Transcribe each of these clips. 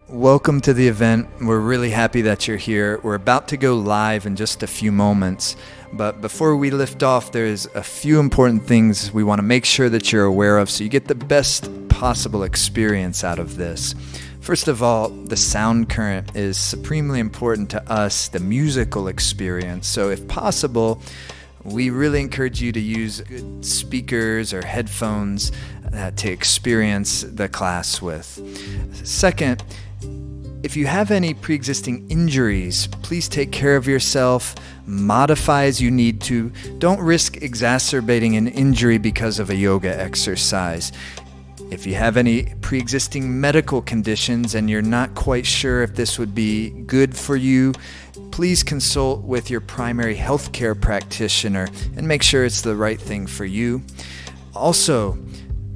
Welcome to the event. We're really happy that you're here. We're about to go live in just a few moments, but before we lift off, there's a few important things we want to make sure that you're aware of so you get the best possible experience out of this. First of all, the sound current is supremely important to us, the musical experience. So if possible, we really encourage you to use good speakers or headphones to experience the class with. Second, if you have any pre-existing injuries, please take care of yourself, modify as you need to. Don't risk exacerbating an injury because of a yoga exercise. If you have any pre-existing medical conditions and you're not quite sure if this would be good for you, please consult with your primary healthcare practitioner and make sure it's the right thing for you. Also,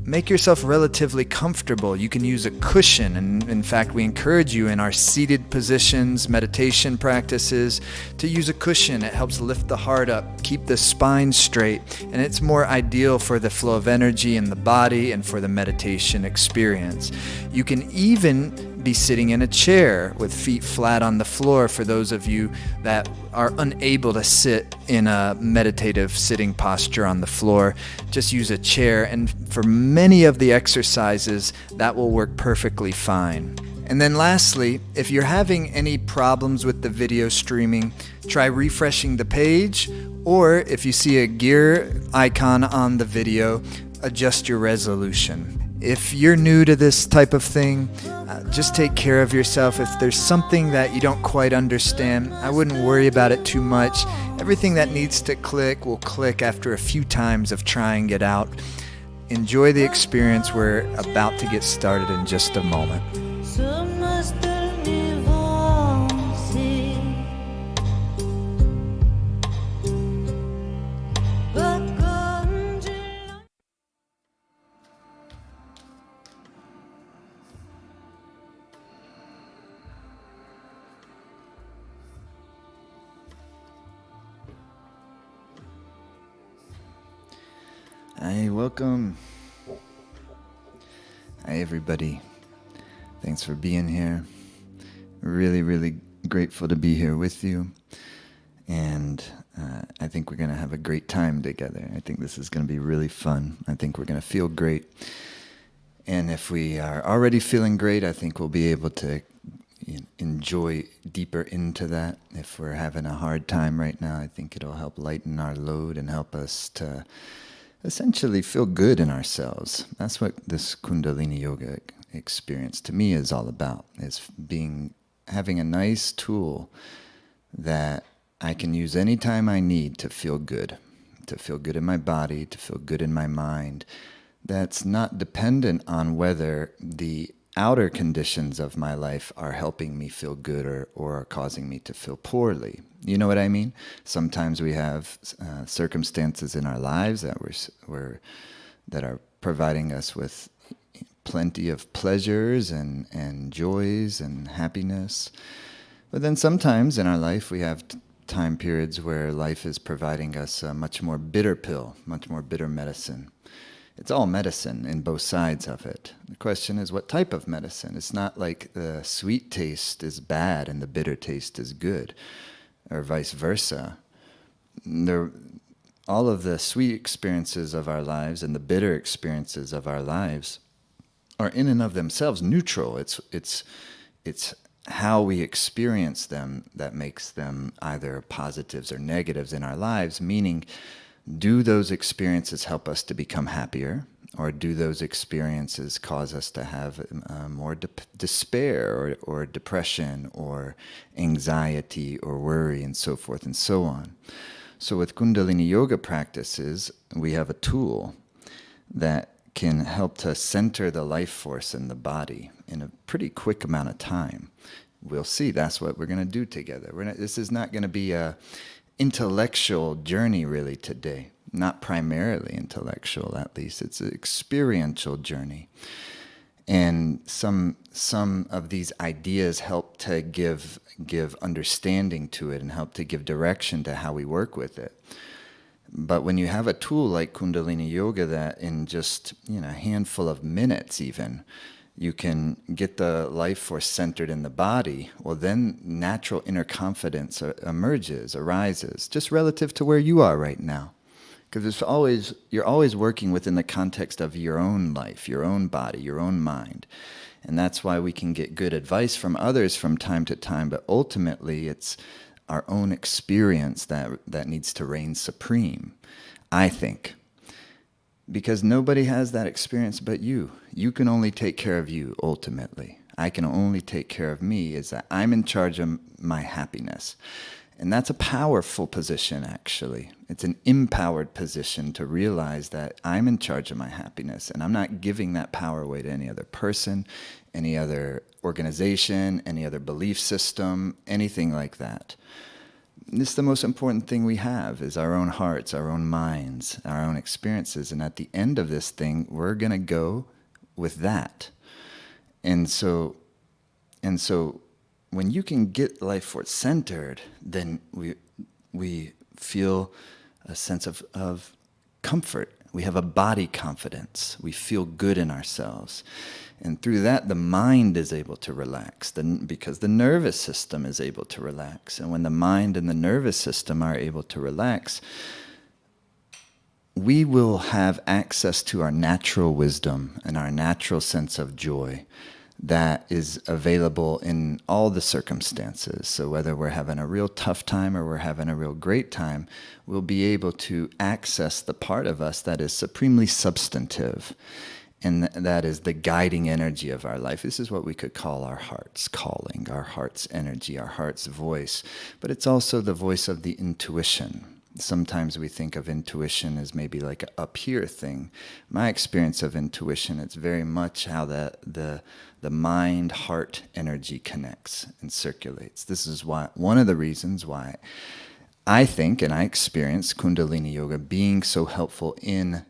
make yourself relatively comfortable. You can use a cushion, and in fact, we encourage you in our seated positions, meditation practices, to use a cushion. It helps lift the heart up, keep the spine straight, and it's more ideal for the flow of energy in the body and for the meditation experience. You can even be sitting in a chair with feet flat on the floor for those of you that are unable to sit in a meditative sitting posture on the floor. Just use a chair, and for many of the exercises, that will work perfectly fine. And then lastly, if you're having any problems with the video streaming, try refreshing the page, or if you see a gear icon on the video, adjust your resolution. If you're new to this type of thing, just take care of yourself. If there's something that you don't quite understand, I wouldn't worry about it too much. Everything that needs to click will click after a few times of trying it out. Enjoy the experience. We're about to get started in just a moment. Hi, welcome. Hi, everybody. Thanks for being here. Really grateful to be here with you. And I think we're going to have a great time together. I think this is going to be really fun. I think we're going to feel great. And if we are already feeling great, I think we'll be able to enjoy deeper into that. If we're having a hard time right now, I think it'll help lighten our load and help us to essentially feel good in ourselves. That's what this Kundalini yoga experience to me is all about, is having a nice tool that I can use anytime I need to feel good in my body, to feel good in my mind. That's not dependent on whether the outer conditions of my life are helping me feel good or are causing me to feel poorly. You know what I mean? Sometimes we have circumstances in our lives that that are providing us with plenty of pleasures and joys and happiness. But then sometimes in our life we have time periods where life is providing us a much more bitter pill, much more bitter medicine. It's all medicine in both sides of it. The question is, what type of medicine? It's not like the sweet taste is bad and the bitter taste is good, or vice versa. All of the sweet experiences of our lives and the bitter experiences of our lives are in and of themselves neutral. It's how we experience them that makes them either positives or negatives in our lives, meaning, do those experiences help us to become happier, or do those experiences cause us to have more despair or depression or anxiety or worry and so forth and so on? So with Kundalini yoga practices, we have a tool that can help to center the life force in the body in a pretty quick amount of time. We'll see. That's what we're going to do together. This is not going to be a intellectual journey really today. Not primarily intellectual, at least. It's an experiential journey. And some of these ideas help to give understanding to it and help to give direction to how we work with it. But when you have a tool like Kundalini Yoga that in just a handful of minutes even, you can get the life force centered in the body, well, then natural inner confidence arises, just relative to where you are right now. Because you're always working within the context of your own life, your own body, your own mind. And that's why we can get good advice from others from time to time, but ultimately it's our own experience that needs to reign supreme, I think. Because nobody has that experience but you. You can only take care of you, ultimately. I can only take care of me, is that I'm in charge of my happiness. And that's a powerful position, actually. It's an empowered position to realize that I'm in charge of my happiness, and I'm not giving that power away to any other person, any other organization, any other belief system, anything like that. This is the most important thing we have, is our own hearts, our own minds, our own experiences. And at the end of this thing, we're going to go with that. And so when you can get life force centered, then we feel a sense of comfort. We have a body confidence. We feel good in ourselves. And through that, the mind is able to relax because the nervous system is able to relax. And when the mind and the nervous system are able to relax, we will have access to our natural wisdom and our natural sense of joy that is available in all the circumstances. So whether we're having a real tough time or we're having a real great time, we'll be able to access the part of us that is supremely substantive. And that is the guiding energy of our life. This is what we could call our heart's calling, our heart's energy, our heart's voice. But it's also the voice of the intuition. Sometimes we think of intuition as maybe like an up here thing. My experience of intuition, it's very much how the mind-heart energy connects and circulates. This is why one of the reasons why I think and I experience Kundalini Yoga being so helpful in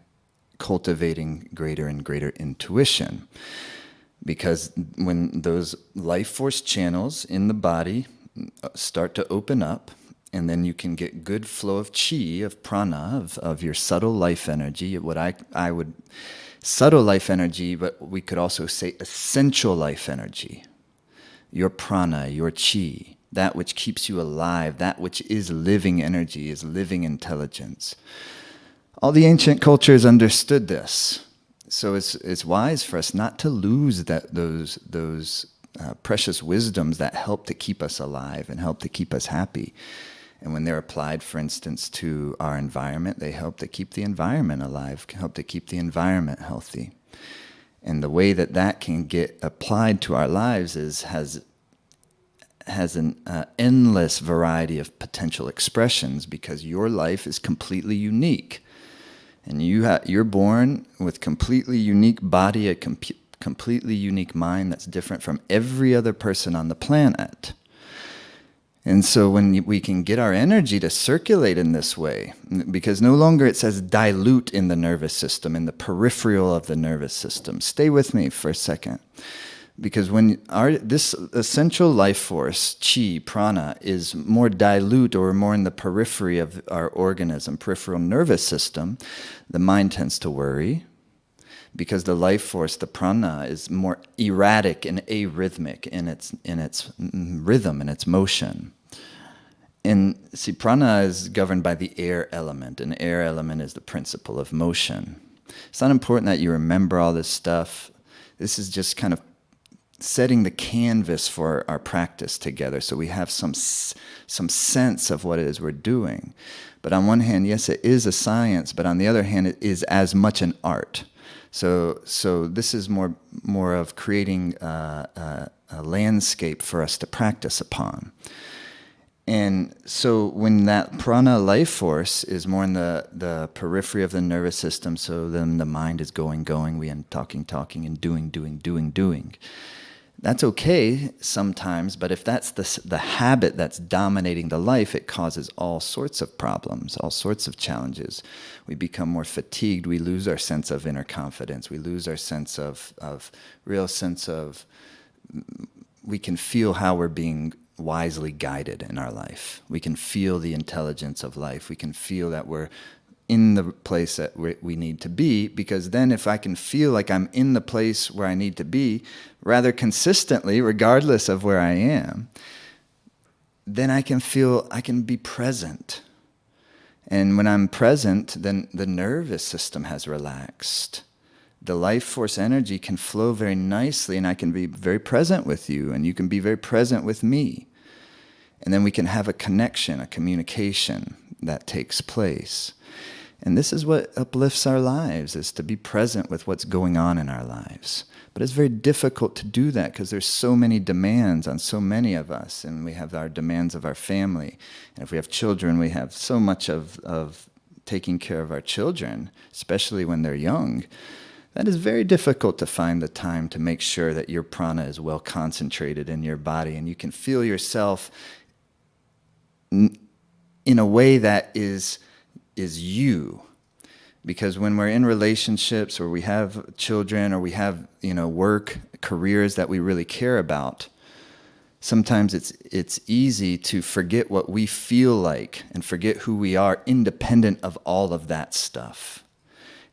cultivating greater and greater intuition. Because when those life force channels in the body start to open up, and then you can get good flow of chi, of prana, of your subtle life energy, what I would, subtle life energy, but we could also say essential life energy. Your prana, your chi, that which keeps you alive, that which is living energy, is living intelligence. All the ancient cultures understood this. So it's wise for us not to lose those precious wisdoms that help to keep us alive and help to keep us happy. And when they're applied, for instance, to our environment, they help to keep the environment alive, help to keep the environment healthy. And the way that can get applied to our lives has an endless variety of potential expressions, because your life is completely unique. And you're born with completely unique body, a completely unique mind that's different from every other person on the planet. And so when we can get our energy to circulate in this way, because no longer it says dilute in the nervous system, in the peripheral of the nervous system. Stay with me for a second. Because when this essential life force, chi, prana, is more dilute or more in the periphery of our organism, peripheral nervous system, the mind tends to worry. Because the life force, the prana, is more erratic and arrhythmic in its rhythm and its motion. And see, prana is governed by the air element, and air element is the principle of motion. It's not important that you remember all this stuff. This is just kind of setting the canvas for our practice together, so we have some sense of what it is we're doing. But on one hand, yes, it is a science, but on the other hand, it is as much an art. So this is more of creating a landscape for us to practice upon. And so when that prana life force is more in the periphery of the nervous system, so then the mind is going, we end talking, and doing. That's okay sometimes, but if that's the habit that's dominating the life, it causes all sorts of problems, all sorts of challenges. We become more fatigued. We lose our sense of inner confidence. We lose our sense of we can feel how we're being wisely guided in our life. We can feel the intelligence of life. We can feel that we're in the place that we need to be, because then if I can feel like I'm in the place where I need to be rather consistently, regardless of where I am, then I can be present. And when I'm present, then the nervous system has relaxed. The life force energy can flow very nicely, and I can be very present with you, and you can be very present with me. And then we can have a connection, a communication that takes place. And this is what uplifts our lives, is to be present with what's going on in our lives. But it's very difficult to do that because there's so many demands on so many of us. And we have our demands of our family. And if we have children, we have so much of taking care of our children, especially when they're young. That is very difficult to find the time to make sure that your prana is well concentrated in your body and you can feel yourself in a way that is you. Because when we're in relationships or we have children or we have, work, careers that we really care about, sometimes it's easy to forget what we feel like and forget who we are independent of all of that stuff.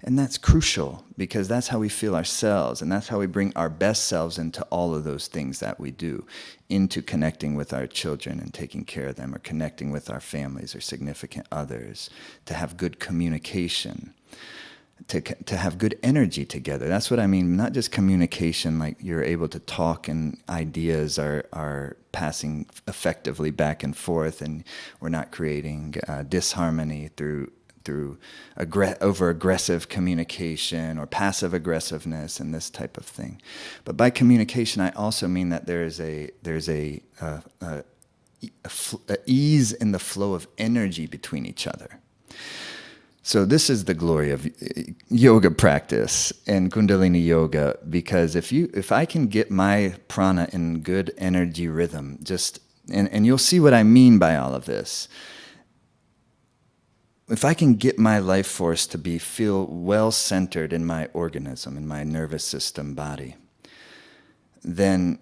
And that's crucial because that's how we feel ourselves, and that's how we bring our best selves into all of those things that we do, into connecting with our children and taking care of them, or connecting with our families or significant others, to have good communication, to have good energy together. That's what I mean, not just communication like you're able to talk and ideas are passing effectively back and forth and we're not creating disharmony through over-aggressive communication or passive aggressiveness and this type of thing. But by communication, I also mean that there's a ease in the flow of energy between each other. So this is the glory of yoga practice and Kundalini yoga, because if I can get my prana in good energy rhythm, and you'll see what I mean by all of this. If I can get my life force to feel well centered in my organism, in my nervous system, body, then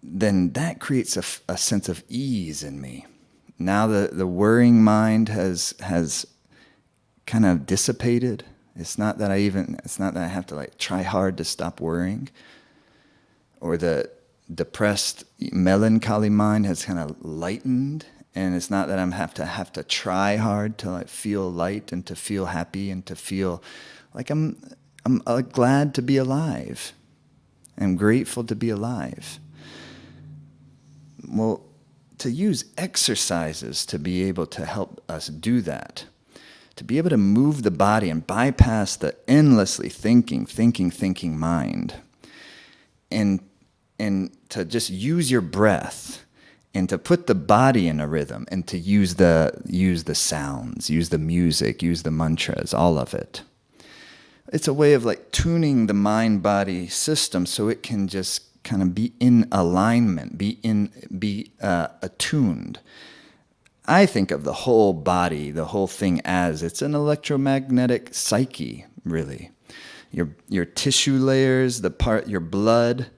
that creates a sense of ease in me. Now the worrying mind has kind of dissipated. It's not that I have to try hard to stop worrying, or the depressed, melancholy mind has kind of lightened. And it's not that I have to try hard to feel light and to feel happy and to feel like I'm glad to be alive. I'm grateful to be alive. Well, to use exercises to be able to help us do that, to be able to move the body and bypass the endlessly thinking mind, and to just use your breath. And to put the body in a rhythm, and to use the sounds, use the music, use the mantras, all of it. It's a way of tuning the mind-body system so it can just kind of be in alignment, be attuned. I think of the whole body, the whole thing, as it's an electromagnetic psyche, really. Your tissue layers, your blood,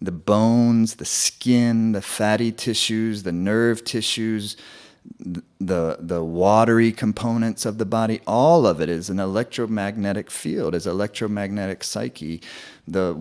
the bones, the skin, the fatty tissues, the nerve tissues, the watery components of the body, all of it is an electromagnetic field, is electromagnetic psyche. The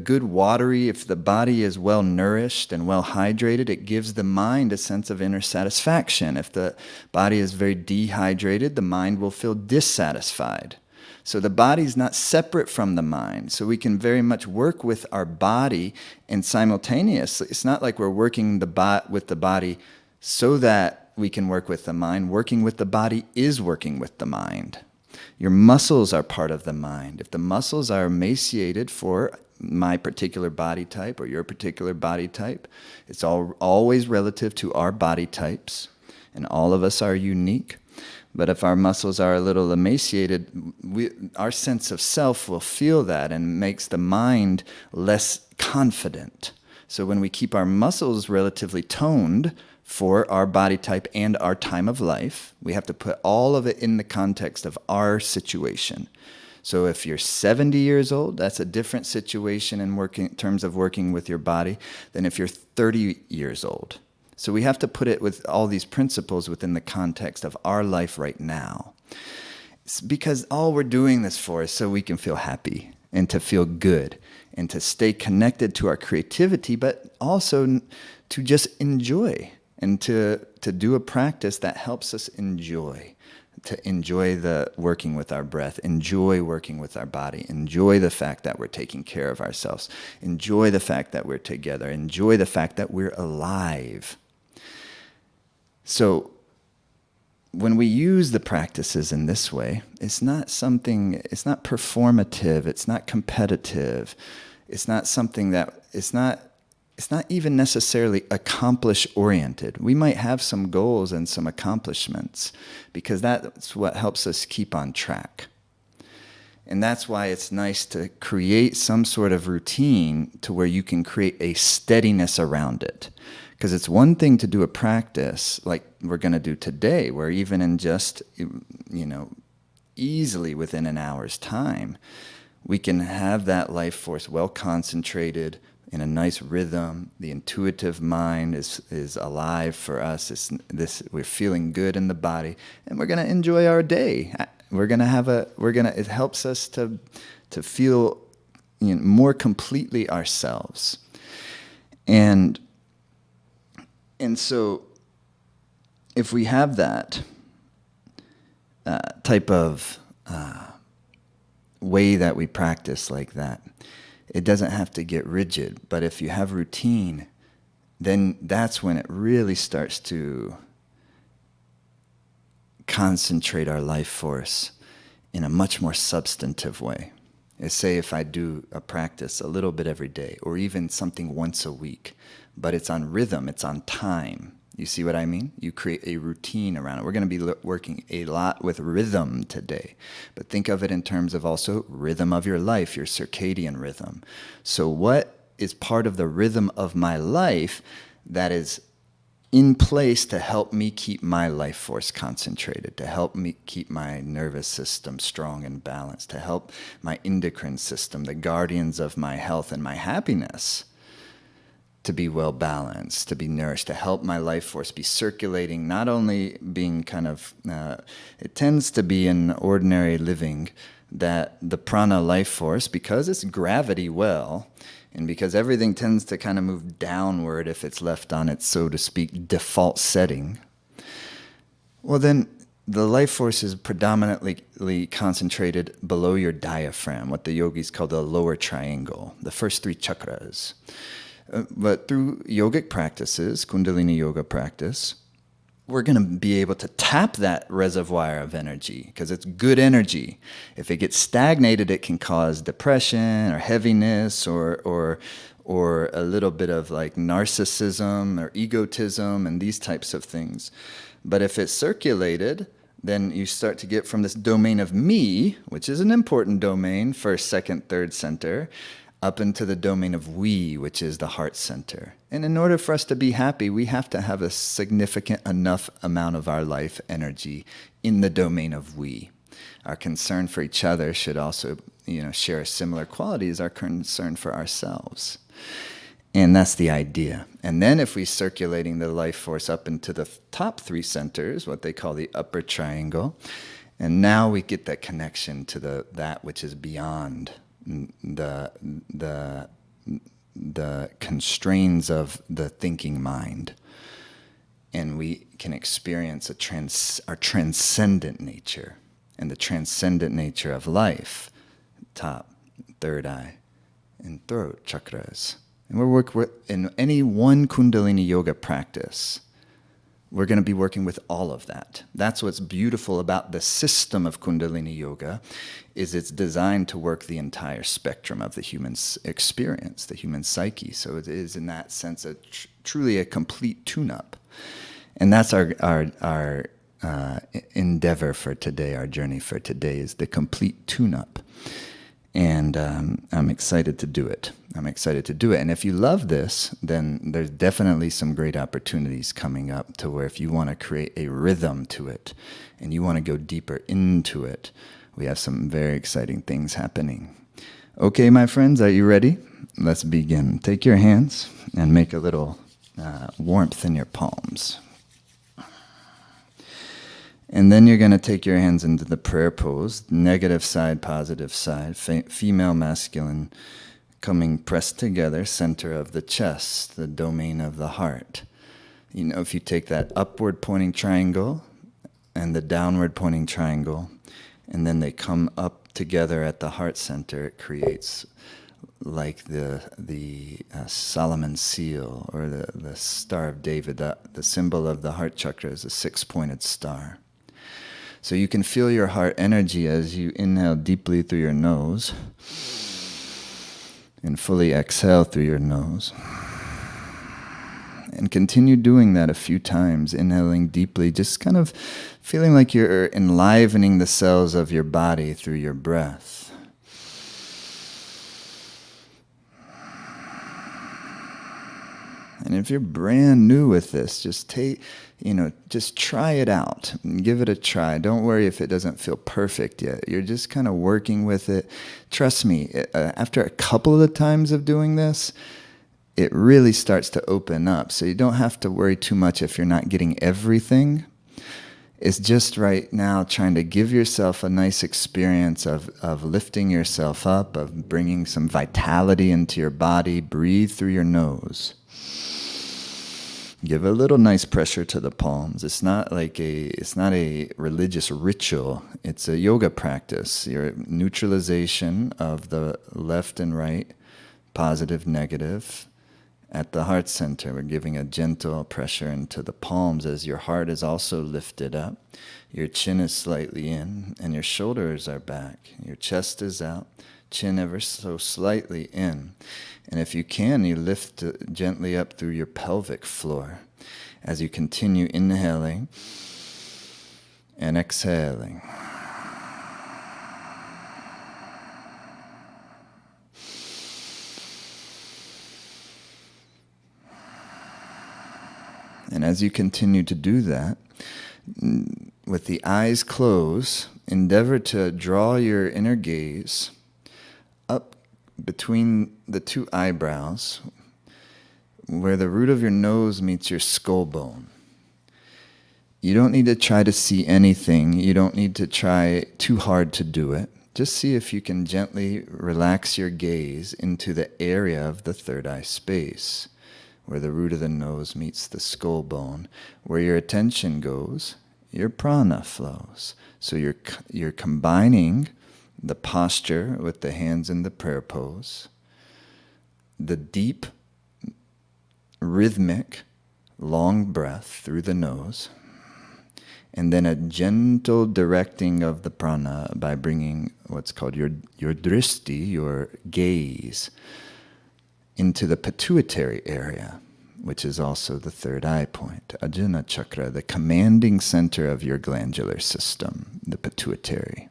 good watery, if the body is well nourished and well hydrated, it gives the mind a sense of inner satisfaction. If the body is very dehydrated, the mind will feel dissatisfied. So the body's not separate from the mind. So we can very much work with our body, and simultaneously, it's not like we're working with the body so that we can work with the mind. Working with the body is working with the mind. Your muscles are part of the mind. If the muscles are emaciated for my particular body type or your particular body type, it's always relative to our body types, and all of us are unique. But if our muscles are a little emaciated, our sense of self will feel that and makes the mind less confident. So when we keep our muscles relatively toned for our body type and our time of life, we have to put all of it in the context of our situation. So if you're 70 years old, that's a different situation in terms of working with your body than if you're 30 years old. So we have to put it with all these principles within the context of our life right now. It's because all we're doing this for is so we can feel happy and to feel good and to stay connected to our creativity, but also to just enjoy and to do a practice that helps us enjoy. To enjoy the working with our breath, enjoy working with our body, enjoy the fact that we're taking care of ourselves, enjoy the fact that we're together, enjoy the fact that we're alive. So when we use the practices in this way, it's not performative, it's not competitive, it's not something that, it's not even necessarily accomplish-oriented. We might have some goals and some accomplishments because that's what helps us keep on track. And that's why it's nice to create some sort of routine to where you can create a steadiness around it. Because it's one thing to do a practice like we're going to do today, where even in just, easily within an hour's time, we can have that life force well concentrated, in a nice rhythm. The intuitive mind is alive for us. We're feeling good in the body, and we're going to enjoy our day. It helps us to feel more completely ourselves. And so if we have that type of way that we practice like that, it doesn't have to get rigid, but if you have routine, then that's when it really starts to concentrate our life force in a much more substantive way. Say if I do a practice a little bit every day, or even something once a week, but it's on rhythm, it's on time. You see what I mean? You create a routine around it. We're going to be working a lot with rhythm today. But think of it in terms of also rhythm of your life, your circadian rhythm. So what is part of the rhythm of my life that is in place to help me keep my life force concentrated, to help me keep my nervous system strong and balanced, to help my endocrine system, the guardians of my health and my happiness, to be well balanced, to be nourished, to help my life force be circulating, not only being it tends to be in ordinary living that the prana life force, because it's gravity well, and because everything tends to kind of move downward if it's left on its, so to speak, default setting, well then the life force is predominantly concentrated below your diaphragm, what the yogis call the lower triangle, the first three chakras. But through yogic practices, Kundalini yoga practice, we're going to be able to tap that reservoir of energy because it's good energy. If it gets stagnated, it can cause depression or heaviness or a little bit of like narcissism or egotism and these types of things. But if it's circulated, then you start to get from this domain of me, which is an important domain, first, second, third center, up into the domain of we, which is the heart center. And in order for us to be happy, we have to have a significant enough amount of our life energy in the domain of we. Our concern for each other should also, share a similar quality as our concern for ourselves. And that's the idea. And then if we're circulating the life force up into the top three centers, what they call the upper triangle, and now we get that connection to that which is beyond the constraints of the thinking mind, and we can experience our transcendent nature, and the transcendent nature of life, top, third eye, and throat chakras. And we're working in any one Kundalini yoga practice. We're going to be working with all of that. That's what's beautiful about the system of Kundalini yoga, is it's designed to work the entire spectrum of the human experience, the human psyche. So it is, in that sense, truly a complete tune-up. And that's our endeavor for today, our journey for today, is the complete tune-up. And I'm excited to do it. And if you love this, then there's definitely some great opportunities coming up to where if you want to create a rhythm to it and you want to go deeper into it, we have some very exciting things happening. Okay, my friends, are you ready? Let's begin. Take your hands and make a little warmth in your palms. And then you're going to take your hands into the prayer pose, negative side, positive side, female, masculine, coming pressed together, center of the chest, the domain of the heart. You know, if you take that upward pointing triangle and the downward pointing triangle, and then they come up together at the heart center, it creates like the Solomon's seal or the Star of David. The symbol of the heart chakra is a 6-pointed star. So you can feel your heart energy as you inhale deeply through your nose and fully exhale through your nose. And continue doing that a few times, inhaling deeply, just kind of feeling like you're enlivening the cells of your body through your breath. And if you're brand new with this, just just try it out. Give it a try. Don't worry if it doesn't feel perfect yet. You're just kind of working with it. Trust me, after a couple of times of doing this, it really starts to open up. So you don't have to worry too much if you're not getting everything. It's just right now trying to give yourself a nice experience of lifting yourself up, of bringing some vitality into your body. Breathe through your nose. Give a little nice pressure to the palms. It's not a religious ritual. It's a yoga practice. Your neutralization of the left and right, positive, negative. At the heart center, we're giving a gentle pressure into the palms as your heart is also lifted up. Your chin is slightly in, and your shoulders are back. Your chest is out, chin ever so slightly in. And if you can, you lift gently up through your pelvic floor as you continue inhaling and exhaling. And as you continue to do that, with the eyes closed, endeavor to draw your inner gaze up between the two eyebrows, where the root of your nose meets your skull bone. You don't need to try to see anything. You don't need to try too hard to do it. Just see if you can gently relax your gaze into the area of the third eye space, where the root of the nose meets the skull bone. Where your attention goes, your prana flows. So you're combining the posture with the hands in the prayer pose, the deep, rhythmic, long breath through the nose, and then a gentle directing of the prana by bringing what's called your drishti, your gaze, into the pituitary area, which is also the third eye point, Ajna chakra, the commanding center of your glandular system, the pituitary.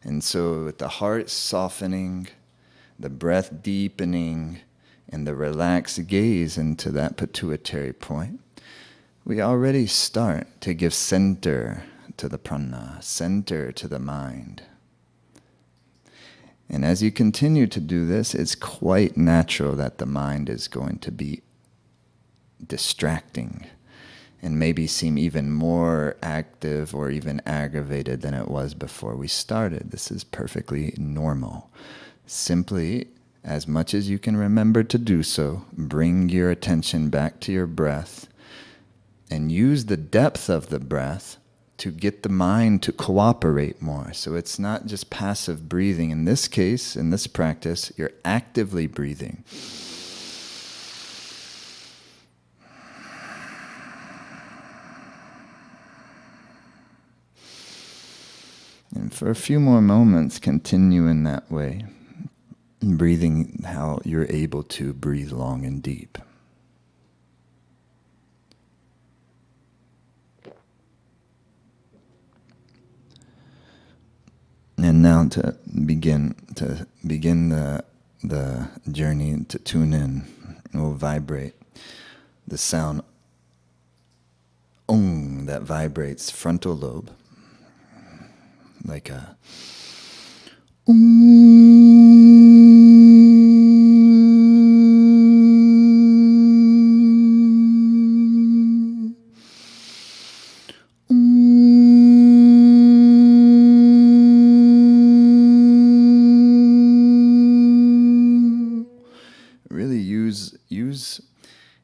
And so with the heart softening, the breath deepening, and the relaxed gaze into that pituitary point, we already start to give center to the prana, center to the mind. And as you continue to do this, it's quite natural that the mind is going to be distracting and maybe seem even more active or even aggravated than it was before we started. This is perfectly normal. Simply, as much as you can remember to do so, bring your attention back to your breath and use the depth of the breath to get the mind to cooperate more. So it's not just passive breathing. In this case, in this practice, you're actively breathing. And for a few more moments, continue in that way, breathing how you're able to breathe long and deep. And now to begin the journey to tune in, we'll vibrate the sound Om that vibrates frontal lobe, like a Om.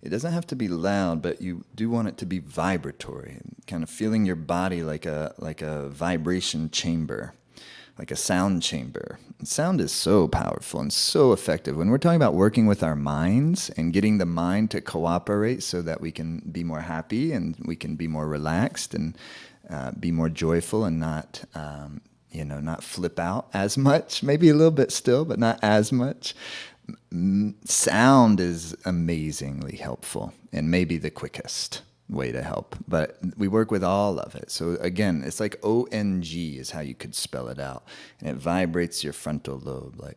It doesn't have to be loud, but you do want it to be vibratory, kind of feeling your body like a vibration chamber, like a sound chamber. And sound is so powerful and so effective. When we're talking about working with our minds and getting the mind to cooperate so that we can be more happy and we can be more relaxed and be more joyful and not flip out as much, maybe a little bit still, but not as much. Sound is amazingly helpful and maybe the quickest way to help, but we work with all of it. So again, it's like ONG is how you could spell it out, and it vibrates your frontal lobe like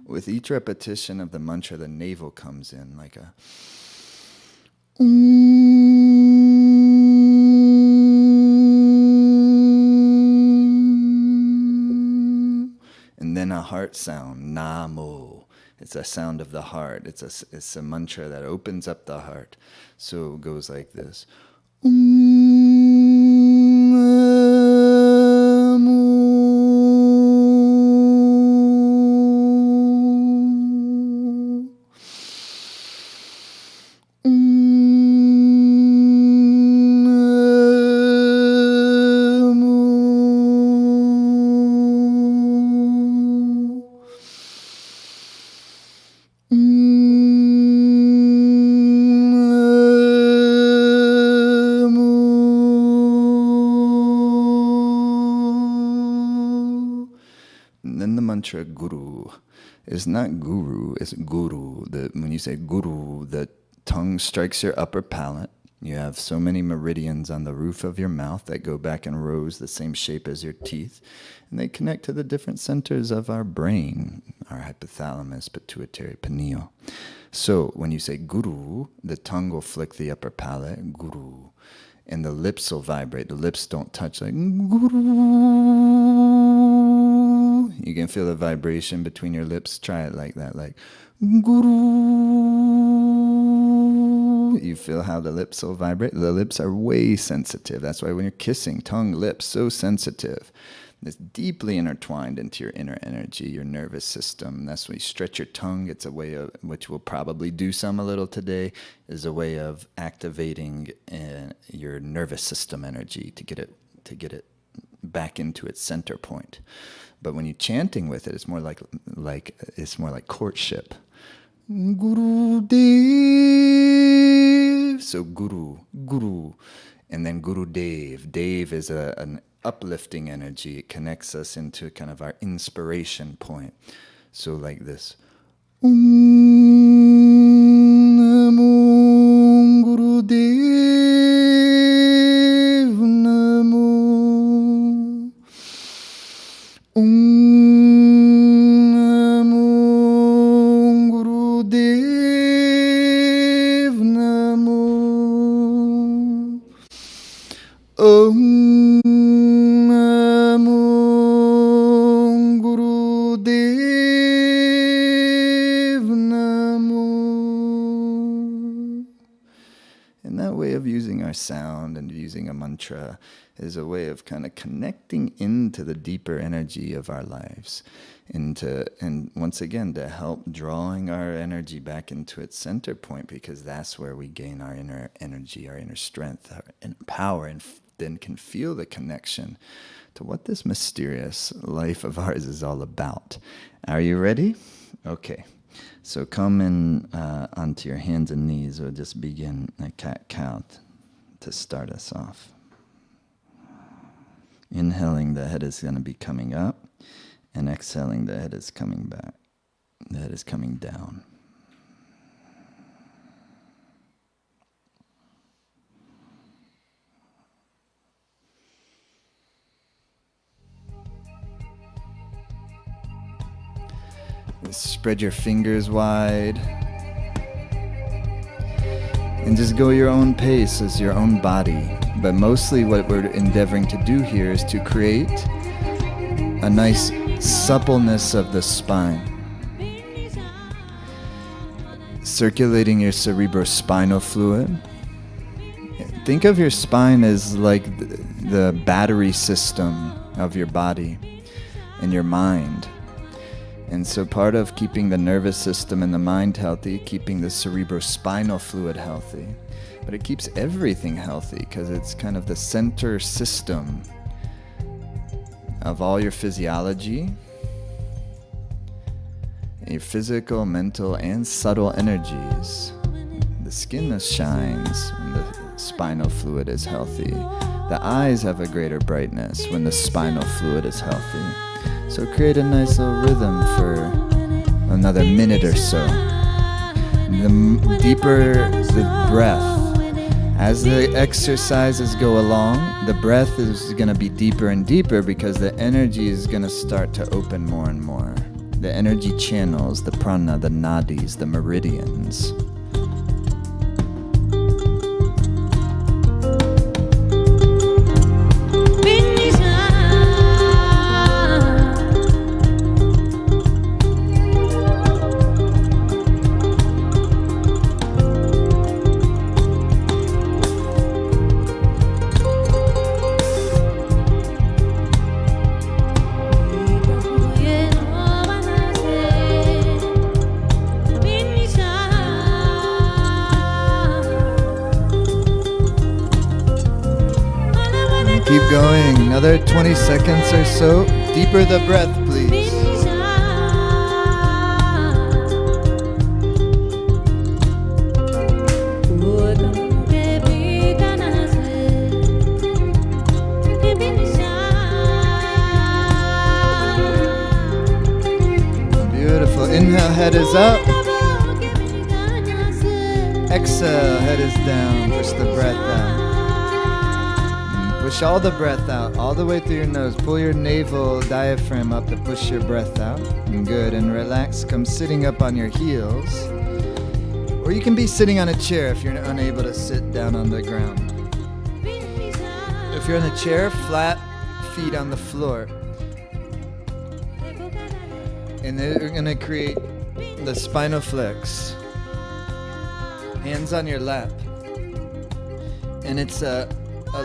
with each repetition of the mantra, the navel comes in like a and then a heart sound, Namo. It's a sound of the heart. It's a mantra that opens up the heart. So it goes like this. Mantra guru is not guru, it's guru. When you say guru, the tongue strikes your upper palate. You have so many meridians on the roof of your mouth that go back in rows the same shape as your teeth, and they connect to the different centers of our brain, our hypothalamus, pituitary, pineal. So when you say guru, the tongue will flick the upper palate, guru, and the lips will vibrate. The lips don't touch, like guru. You can feel the vibration between your lips. Try it like that, like guru. You feel how the lips will vibrate. The lips are way sensitive. That's why when you're kissing, tongue, lips, so sensitive. It's deeply intertwined into your inner energy, your nervous system. That's when you stretch your tongue. It's a way of, which we'll probably do some a little today, is a way of activating your nervous system energy to get it back into its center point. But when you're chanting with it, it's more like courtship. Guru Dev. So guru, and then Guru Dev. Dev is an uplifting energy. It connects us into kind of our inspiration point. So like this. Namo Guru Dev Namo. Namo Guru Dev Namo. Namo Guru Dev Namo. And that way of using our sound and using a mantra is a way of kind of connecting into the deeper energy of our lives, and once again to help drawing our energy back into its center point, because that's where we gain our inner energy, our inner strength, our inner power, and then can feel the connection to what this mysterious life of ours is all about. Are you ready? Okay. So come in onto your hands and knees. We'll just begin a cat-cow to start us off. Inhaling, the head is going to be coming up, and exhaling, the head is coming back. The head is coming down. Spread your fingers wide. And just go your own pace as your own body. But mostly what we're endeavoring to do here is to create a nice suppleness of the spine. Circulating your cerebrospinal fluid. Think of your spine as like the battery system of your body and your mind. And so part of keeping the nervous system and the mind healthy, keeping the cerebrospinal fluid healthy, but it keeps everything healthy because it's kind of the center system of all your physiology, your physical, mental, and subtle energies. The skin shines when the spinal fluid is healthy. The eyes have a greater brightness when the spinal fluid is healthy. So create a nice little rhythm for another minute or so. The deeper the breath, as the exercises go along, the breath is going to be deeper and deeper because the energy is going to start to open more and more. The energy channels, the prana, the nadis, the meridians. Keep going, another 20 seconds or so. Deeper the breath, please. Beautiful. Inhale, head is up. Exhale, head is down. Push the breath out. Push all the breath out, all the way through your nose. Pull your navel diaphragm up to push your breath out. Good, and relax. Come sitting up on your heels. Or you can be sitting on a chair if you're unable to sit down on the ground. If you're in a chair, flat feet on the floor. And then we're going to create the spinal flex. Hands on your lap. And it's a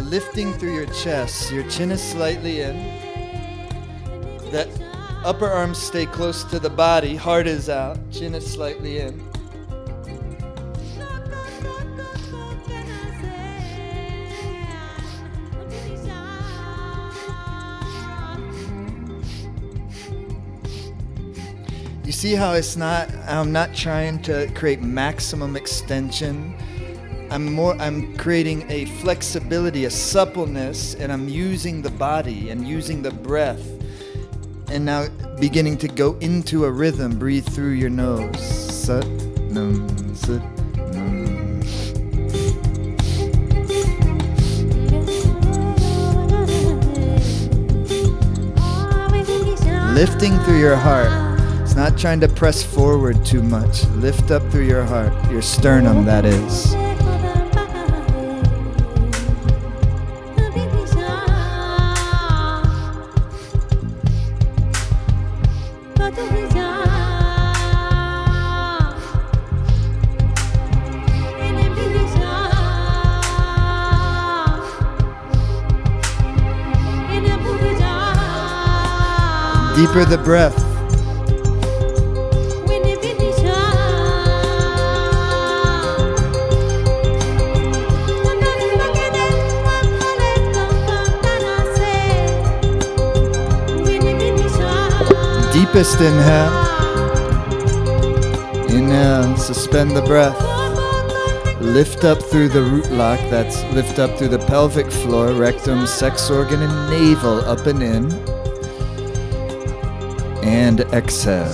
lifting through your chest. Your chin is slightly in. The upper arms stay close to the body. Heart is out. Chin is slightly in. You see how I'm not trying to create maximum extension. I'm creating a flexibility, a suppleness, and I'm using the body and using the breath. And now beginning to go into a rhythm. Breathe through your nose. Sat, num, sit, num. Lifting through your heart. It's not trying to press forward too much. Lift up through your heart, your sternum, that is. Deeper the breath. Deepest inhale. Inhale, suspend the breath. Lift up through the root lock. That's lift up through the pelvic floor, rectum, sex organ, and navel, up and in. And exhale.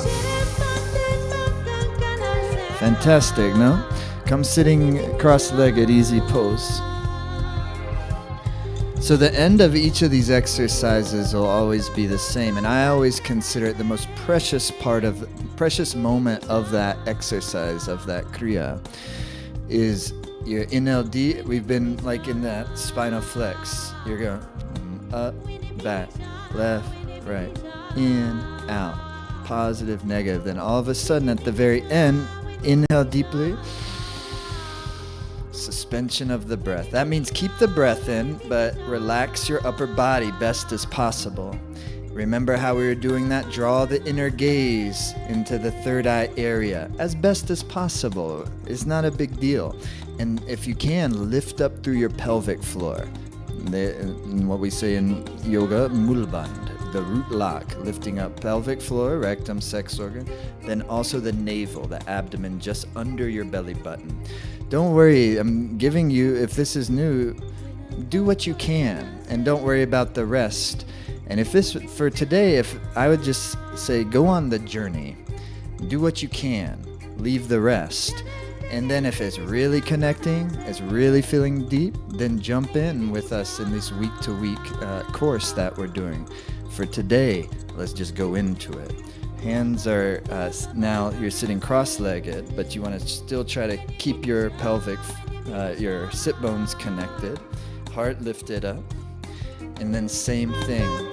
Fantastic, no? Come sitting cross-legged, easy pose. So the end of each of these exercises will always be the same, and I always consider it the most precious moment of that exercise, of that kriya, is your inhale deep. We've been like in that spinal flex. You're going up, back, left, right, in, out, positive, negative. Then all of a sudden at the very end, inhale deeply Suspension of the breath. That means keep the breath in, but relax your upper body best as possible. Remember how we were doing that? Draw the inner gaze into the third eye area as best as possible. It's not a big deal. And if you can, lift up through your pelvic floor. What we say in yoga, mulband, the root lock, lifting up pelvic floor, rectum, sex organ, then also the navel, the abdomen, just under your belly button. Don't worry, I'm giving you, if this is new, do what you can, and don't worry about the rest. And if this, for today, if I would just say, go on the journey, do what you can, leave the rest. And then if it's really connecting, it's really feeling deep, then jump in with us in this week-to-week course that we're doing. For today, let's just go into it. Hands are, now you're sitting cross-legged, but you want to still try to keep your pelvic, your sit bones connected, heart lifted up, and then same thing.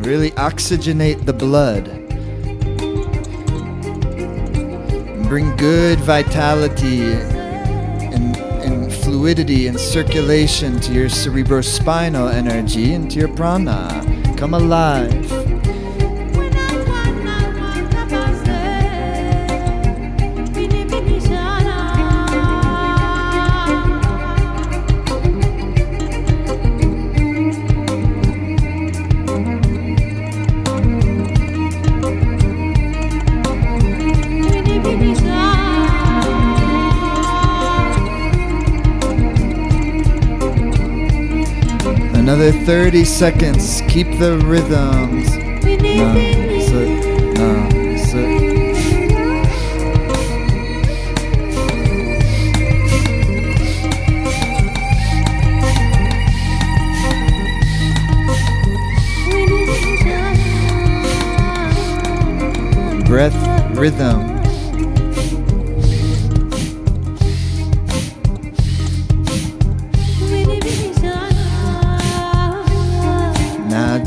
Really oxygenate the blood. Bring good vitality and fluidity and circulation to your cerebrospinal energy and to your prana. Come alive. Another 30 seconds. Keep the rhythms. Breath rhythm.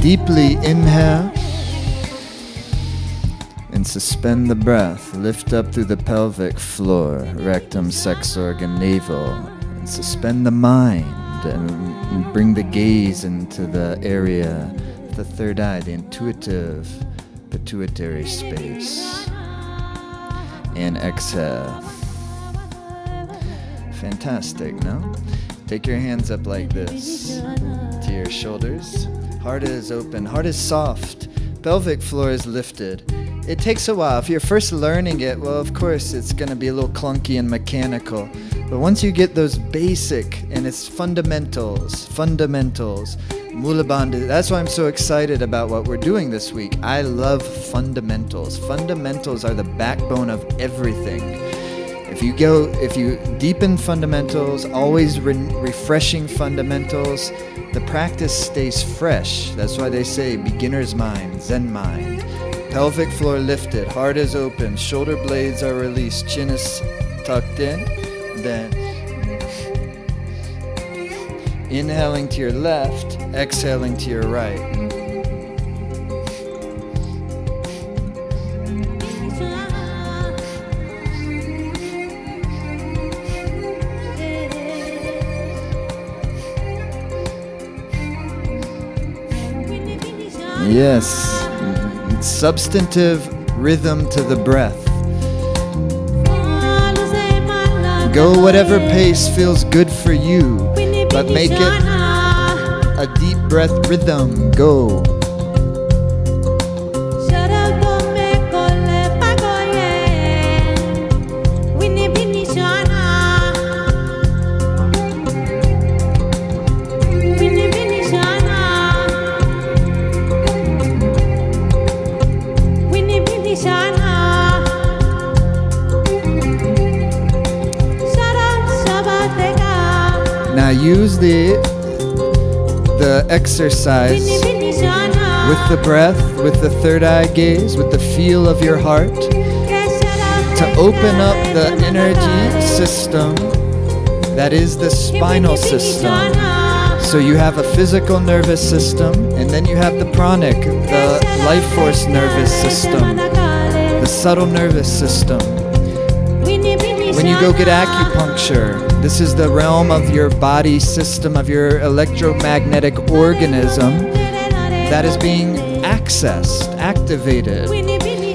Deeply inhale and suspend the breath. Lift up through the pelvic floor, rectum, sex organ, navel, and suspend the mind and bring the gaze into the area, the third eye, the intuitive pituitary space. And exhale. Fantastic, no? Take your hands up like this to your shoulders. Heart is open, heart is soft, pelvic floor is lifted. It takes a while. If you're first learning it, well, of course, it's going to be a little clunky and mechanical. But once you get those basic, and it's fundamentals, Mula Bandha, that's why I'm so excited about what we're doing this week. I love fundamentals. Fundamentals are the backbone of everything. If you deepen fundamentals, always refreshing fundamentals, the practice stays fresh. That's why they say beginner's mind, Zen mind. Pelvic floor lifted, heart is open, shoulder blades are released, chin is tucked in. Then inhaling to your left, exhaling to your right. Yes, substantive rhythm to the breath. Go whatever pace feels good for you, but make it a deep breath rhythm. Go. Now use the exercise with the breath, with the third eye gaze, with the feel of your heart to open up the energy system That is the spinal system. So you have a physical nervous system, and then you have the pranic, the life force nervous system, the subtle nervous system. When you go get acupuncture, this is the realm of your body system, of your electromagnetic organism that is being accessed, activated.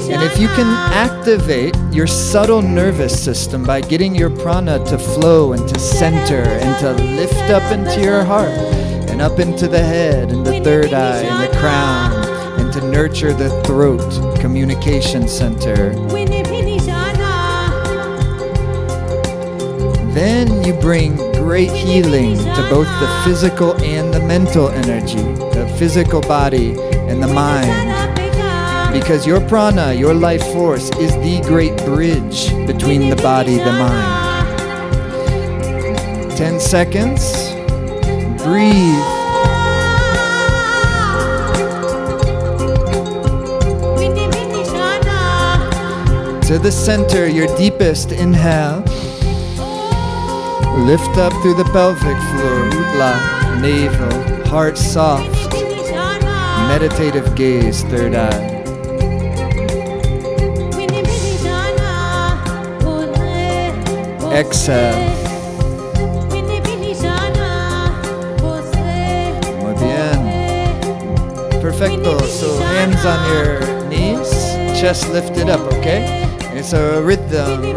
And if you can activate your subtle nervous system by getting your prana to flow and to center and to lift up into your heart and up into the head and the third eye and the crown and to nurture the throat communication center, then you bring great healing to both the physical and the mental energy, the physical body and the mind. Because your prana, your life force, is the great bridge between the body and the mind. 10 seconds. Breathe. To the center, your deepest inhale. Lift up through the pelvic floor, utla, navel, heart soft. Meditative gaze, third eye. Exhale. Muy bien. Perfecto. So hands on your knees, chest lifted up, okay? It's a rhythm.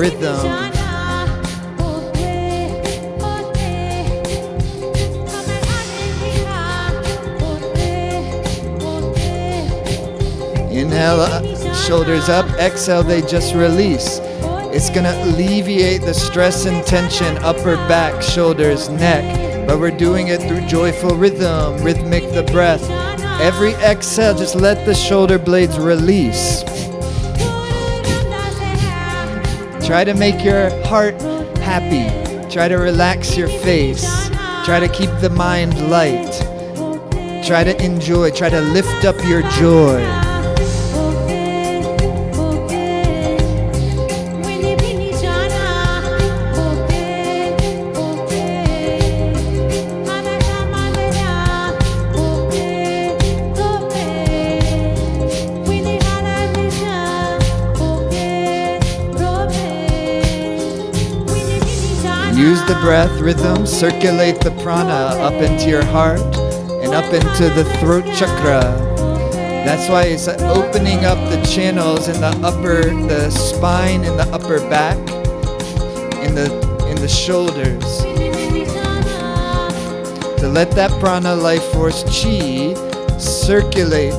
Inhale, shoulders up. Exhale, they just release. It's going to alleviate the stress and tension, upper back, shoulders, neck. But we're doing it through joyful rhythm, rhythmic the breath. Every exhale, just let the shoulder blades release. Try to make your heart happy. Try to relax your face. Try to keep the mind light. Try to enjoy. Try to lift up your joy. Use the breath rhythm, circulate the prana up into your heart and up into the throat chakra. That's why it's opening up the channels in the spine, in the upper back, in the shoulders. To let that prana life force chi circulate.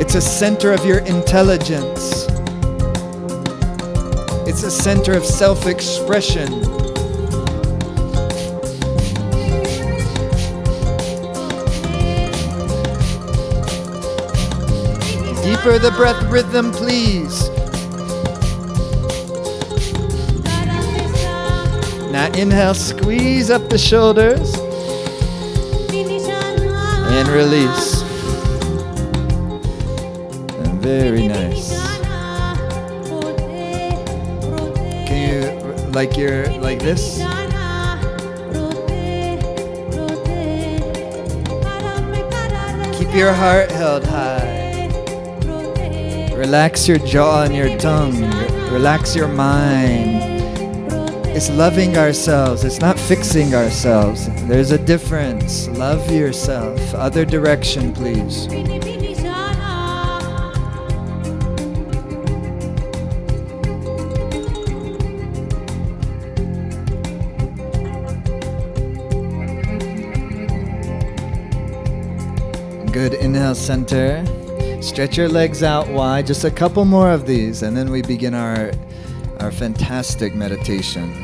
It's a center of your intelligence. It's a center of self-expression. Deeper the breath rhythm, please. Now inhale, squeeze up the shoulders. And release. And very nice. Can you, like this? Keep your heart held high. Relax your jaw and your tongue. Relax your mind. It's loving ourselves. It's not fixing ourselves. There's a difference. Love yourself. Other direction, please. Good. Inhale, center. Stretch your legs out wide. Just a couple more of these, and then we begin our fantastic meditation.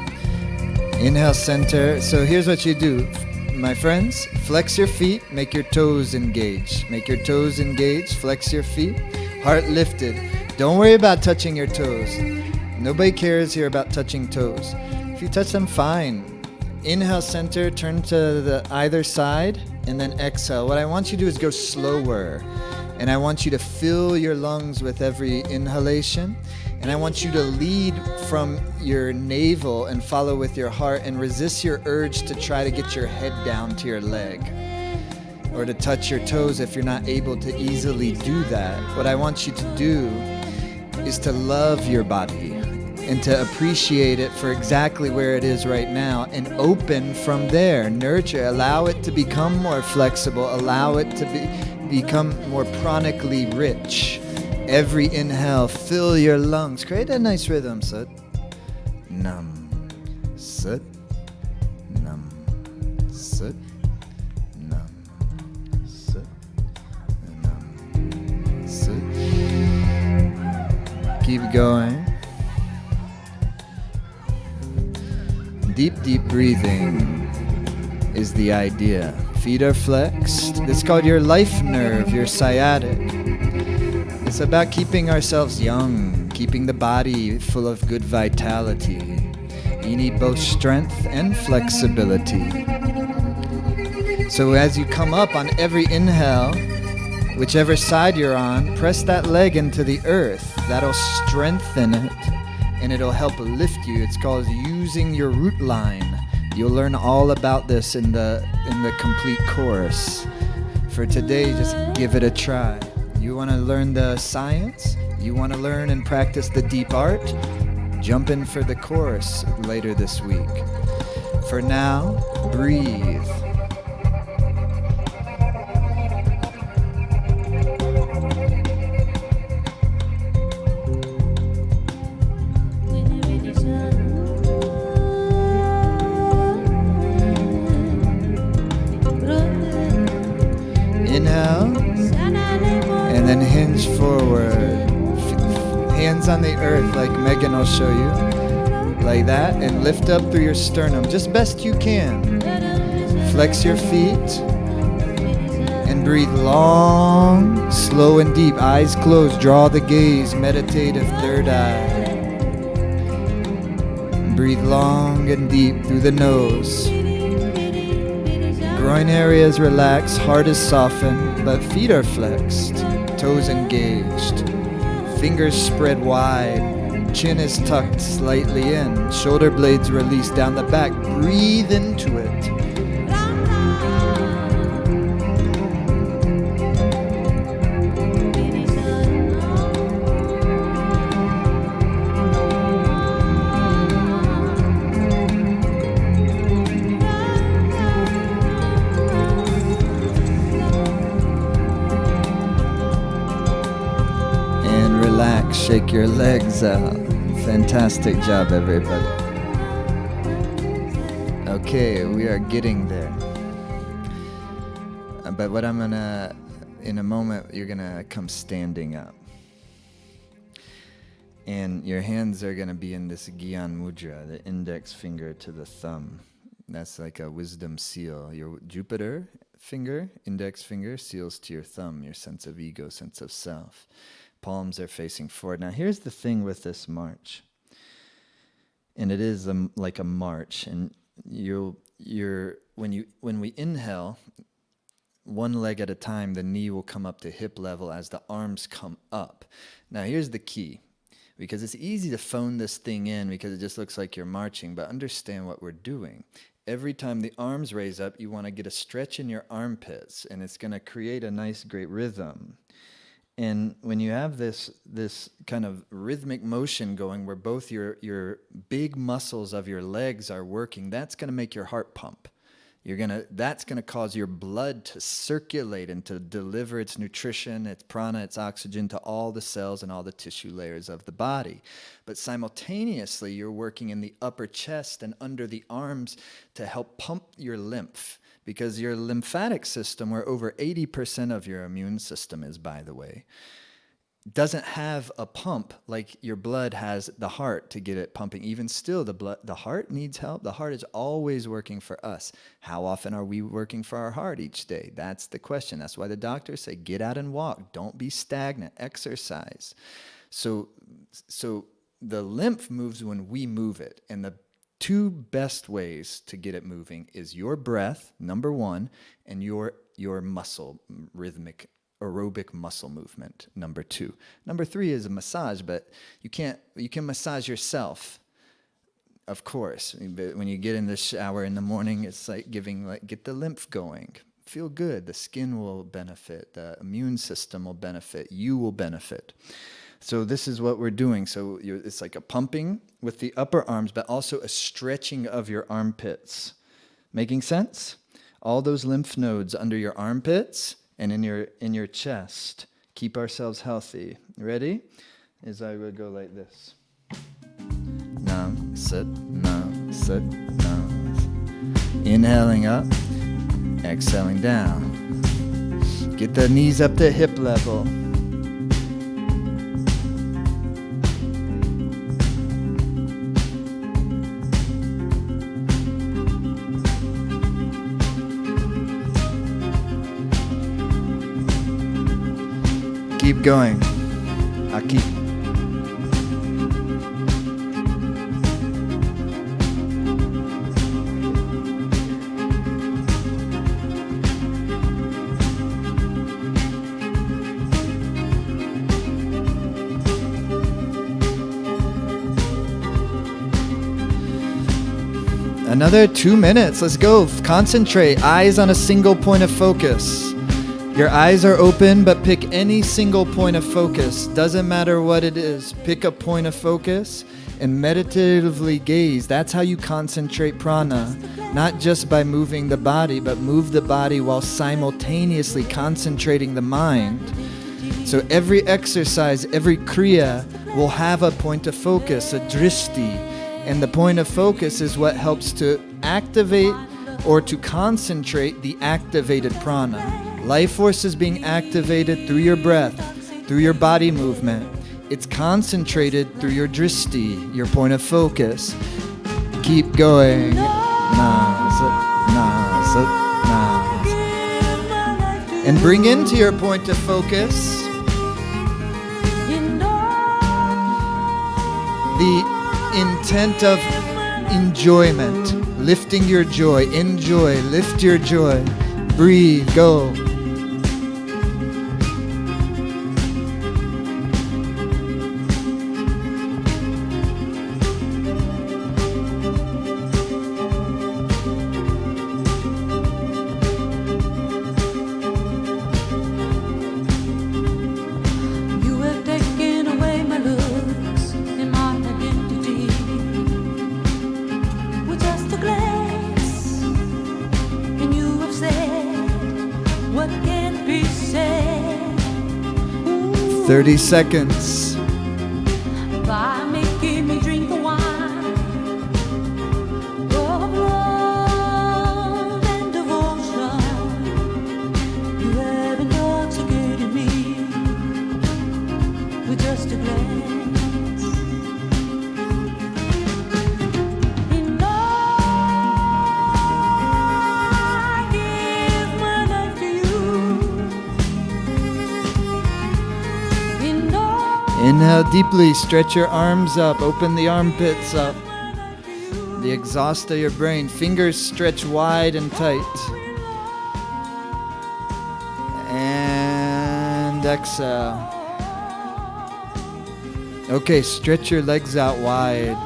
Inhale, center. So here's what you do, my friends. Flex your feet. Make your toes engage. Make your toes engage. Flex your feet. Heart lifted. Don't worry about touching your toes. Nobody cares here about touching toes. If you touch them, fine. Inhale, center. Turn to the either side, and then exhale. What I want you to do is go slower. And I want you to fill your lungs with every inhalation. And I want you to lead from your navel and follow with your heart and resist your urge to try to get your head down to your leg or to touch your toes if you're not able to easily do that. What I want you to do is to love your body and to appreciate it for exactly where it is right now and open from there. Nurture, allow it to become more flexible, allow it to become more chronically rich. Every inhale, fill your lungs. Create a nice rhythm. Sut, nam, sut, nam, sut, nam, sut, nam, sut. Keep going. Deep, deep breathing is the idea. Feet are flexed. It's called your life nerve, your sciatic. It's about keeping ourselves young, keeping the body full of good vitality. You need both strength and flexibility. So as you come up on every inhale, whichever side you're on, press that leg into the earth. That'll strengthen it and it'll help lift you. It's called using your root line. You'll learn all about this in the complete course. For today, just give it a try. You want to learn the science? You want to learn and practice the deep art? Jump in for the course later this week. For now, breathe. Inhale, and then hinge forward. Hands on the earth like Megan will show you. Like that, and lift up through your sternum, just best you can. Flex your feet, and breathe long, slow and deep. Eyes closed, draw the gaze, meditative third eye. Breathe long and deep through the nose. Groin area is relaxed, heart is softened, but feet are flexed, toes engaged, fingers spread wide, chin is tucked slightly in, shoulder blades released down the back. Breathe into it. Shake your legs out. Fantastic job, everybody. Okay, we are getting there. But what I'm gonna, in a moment, you're gonna come standing up. And your hands are gonna be in this Gyan Mudra, the index finger to the thumb. That's like a wisdom seal. Your Jupiter finger, index finger, seals to your thumb, your sense of ego, sense of self. Palms are facing forward. Now here's the thing with this march, and it is like a march. And when we inhale, one leg at a time, the knee will come up to hip level as the arms come up. Now here's the key, because it's easy to phone this thing in because it just looks like you're marching, but understand what we're doing. Every time the arms raise up, you want to get a stretch in your armpits, and it's going to create a nice, great rhythm. And when you have this kind of rhythmic motion going where both your big muscles of your legs are working, that's going to make your heart pump. That's going to cause your blood to circulate and to deliver its nutrition, its prana, its oxygen to all the cells and all the tissue layers of the body. But simultaneously, you're working in the upper chest and under the arms to help pump your lymph. Because your lymphatic system, where over 80% of your immune system is, by the way, doesn't have a pump like your blood has the heart to get it pumping. Even still, the heart needs help. The heart is always working for us. How often are we working for our heart each day? That's the question. That's why the doctors say, get out and walk. Don't be stagnant. Exercise. So the lymph moves when we move it. And the two best ways to get it moving is your breath, number one, and your muscle rhythmic aerobic muscle movement, number 2. Number 3 is a massage, but you can massage yourself, of course. But when you get in the shower in the morning, it's like get the lymph going. Feel good. The skin will benefit. The immune system will benefit. You will benefit. So this is what we're doing. So it's like a pumping with the upper arms, but also a stretching of your armpits. Making sense? All those lymph nodes under your armpits and in your chest. Keep ourselves healthy. Ready? As I would go like this. Nam, sit, nam, sit, nam. Inhaling up, exhaling down. Get the knees up to hip level. Keep going. Aquí. Another 2 minutes. Let's go. Concentrate. Eyes on a single point of focus. Your eyes are open, but pick any single point of focus. Doesn't matter what it is. Pick a point of focus and meditatively gaze. That's how you concentrate prana. Not just by moving the body, but move the body while simultaneously concentrating the mind. So every exercise, every kriya will have a point of focus, a drishti. And the point of focus is what helps to activate or to concentrate the activated prana. Life force is being activated through your breath, through your body movement. It's concentrated through your drishti, your point of focus. Keep going. And bring into your point of focus the intent of enjoyment. Lifting your joy. Enjoy. Lift your joy. Breathe. Go. What can't be said? 30 seconds. By making me drink the wine of love and devotion, you have intoxicated me with just a glance. You know I give my life to you. You know. Inhale deeply, stretch your arms up, open the armpits up. The exhaust of your brain. Fingers stretch wide and tight. And exhale. Okay, stretch your legs out wide.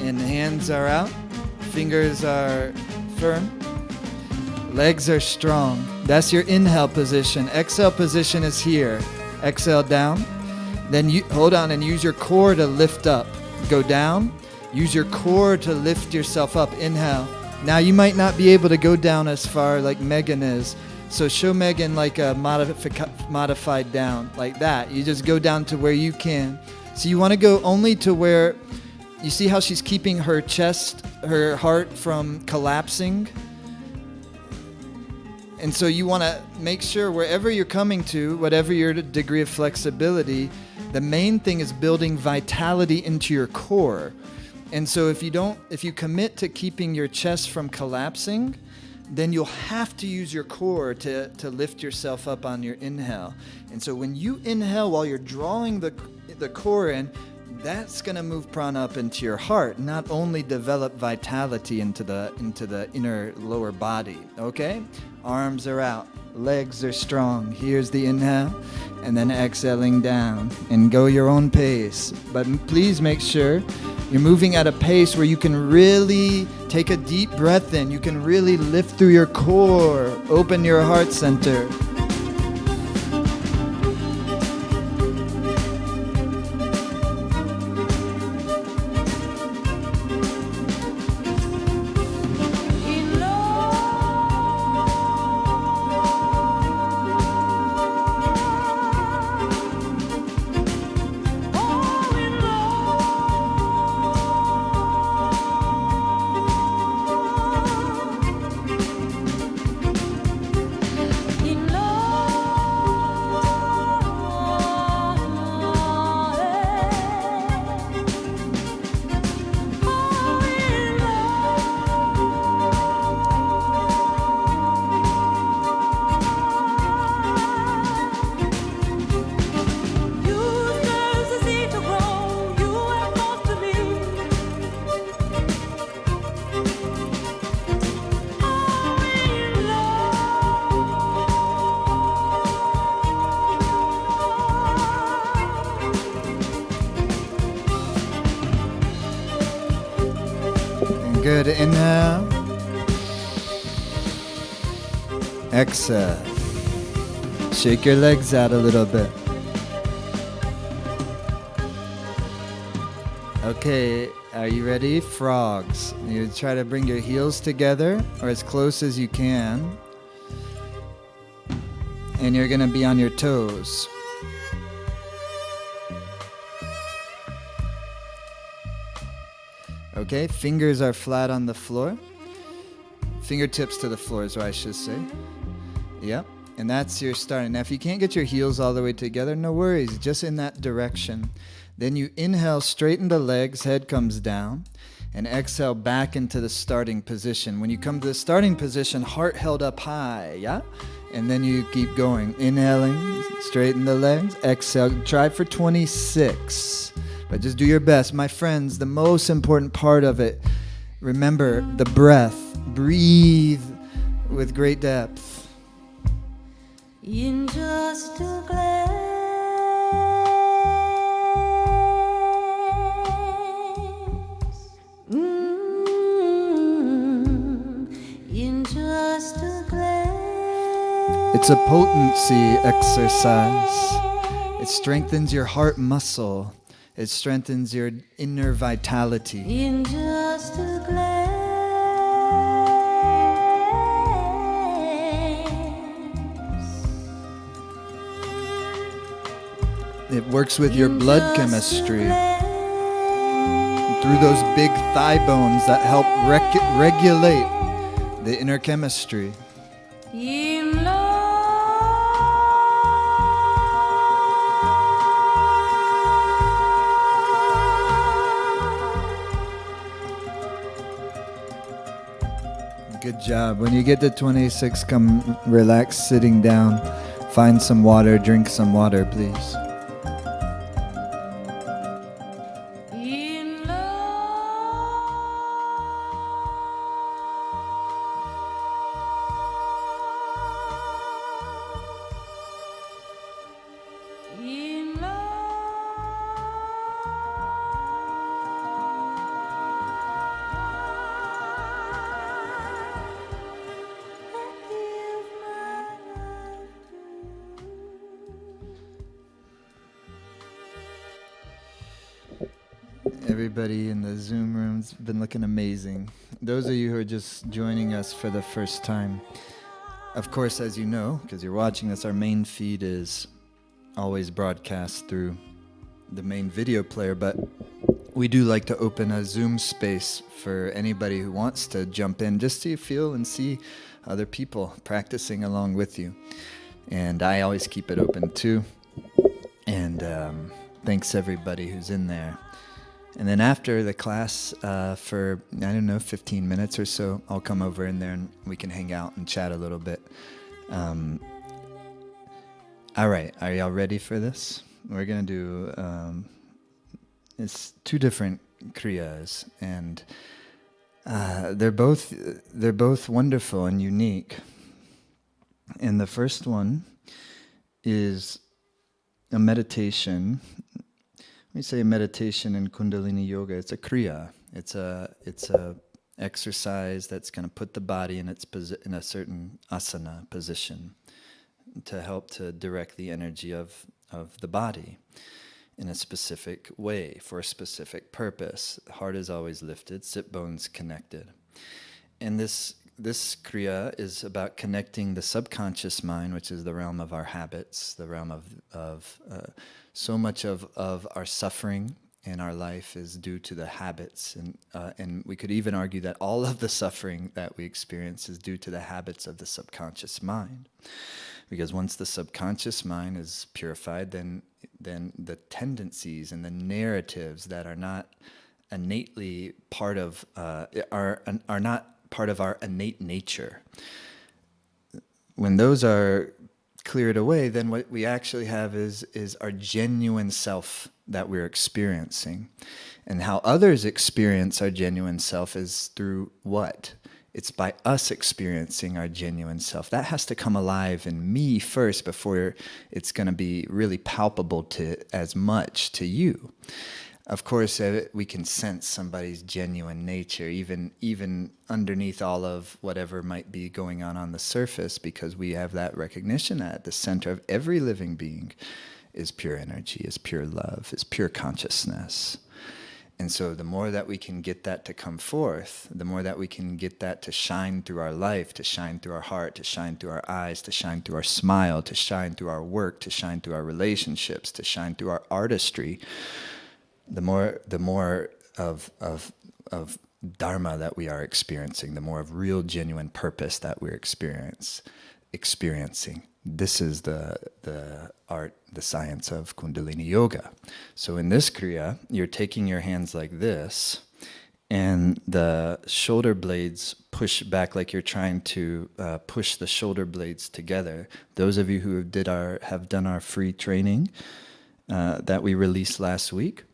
And hands are out. Fingers are firm. Legs are strong. That's your inhale position. Exhale position is here. Exhale down. Then you hold on and use your core to lift up. Go down. Use your core to lift yourself up. Inhale. Now you might not be able to go down as far like Megan is. So show Megan like a modified down. Like that. You just go down to where you can. So you want to go only to where, you see how she's keeping her chest, her heart from collapsing? And so you want to make sure wherever you're coming to, whatever your degree of flexibility, the main thing is building vitality into your core. And so if you commit to keeping your chest from collapsing, then you'll have to use your core to lift yourself up on your inhale. And so when you inhale while you're drawing the core in, That's going to move prana up into your heart, not only develop vitality into the inner lower body, okay? Arms are out, legs are strong. Here's the inhale, and then exhaling down, and go your own pace. But please make sure you're moving at a pace where you can really take a deep breath in. You can really lift through your core, open your heart center. Good. Inhale. Exhale. Shake your legs out a little bit. Okay, are you ready? Frogs. You try to bring your heels together or as close as you can. And you're going to be on your toes. Okay, fingers are flat on the floor. Fingertips to the floor is what I should say. Yep, and that's your starting. Now, if you can't get your heels all the way together, no worries, just in that direction. Then you inhale, straighten the legs, head comes down, and exhale back into the starting position. When you come to the starting position, heart held up high, yeah? And then you keep going. Inhaling, straighten the legs, exhale, try for 26. But just do your best. My friends, the most important part of it, remember the breath. Breathe with great depth. In just a glance, in just a glance. It's a potency exercise. It strengthens your heart muscle. It strengthens your inner vitality. In just a glance. It works with your blood chemistry. Through those big thigh bones that help regulate the inner chemistry. In love. Good job. When you get to 26, come relax sitting down. Find some water, drink some water, please. In love. In love. Everybody in the Zoom room's been looking amazing. Those of you who are just joining us for the first time, of course, as you know, because you're watching this, our main feed is always broadcast through the main video player, but we do like to open a Zoom space for anybody who wants to jump in just to feel and see other people practicing along with you. And I always keep it open too. And thanks everybody who's in there. And then after the class, for, 15 minutes or so, I'll come over in there and we can hang out and chat a little bit. All right, are y'all ready for this? We're going to do it's two different kriyas, and they're both wonderful and unique. And the first one is a meditation. When we say meditation in Kundalini yoga, it's a kriya. It's a exercise that's going to put the body in in a certain asana position to help to direct the energy of the body in a specific way for a specific purpose. The heart is always lifted, sit bones connected. And this kriya is about connecting the subconscious mind, which is the realm of our habits, the realm of so much of our suffering in our life is due to the habits, and we could even argue that all of the suffering that we experience is due to the habits of the subconscious mind. Because once the subconscious mind is purified, then the tendencies and the narratives that are not innately part of are not part of our innate nature. When those are cleared away, then what we actually have is our genuine self that we're experiencing. And how others experience our genuine self is through what? It's by us experiencing our genuine self. That has to come alive in me first before it's going to be really palpable to as much to you. Of course, we can sense somebody's genuine nature, even underneath all of whatever might be going on the surface, because we have that recognition that at the center of every living being is pure energy, is pure love, is pure consciousness. And so the more that we can get that to come forth, the more that we can get that to shine through our life, to shine through our heart, to shine through our eyes, to shine through our smile, to shine through our work, to shine through our relationships, to shine through our artistry, the more of dharma that we are experiencing, the more of real genuine purpose that we're experiencing. This is the art, the science of Kundalini yoga. So in this kriya, you're taking your hands like this, and the shoulder blades push back like you're trying to push the shoulder blades together. Those of you who have done our free training that we released last week,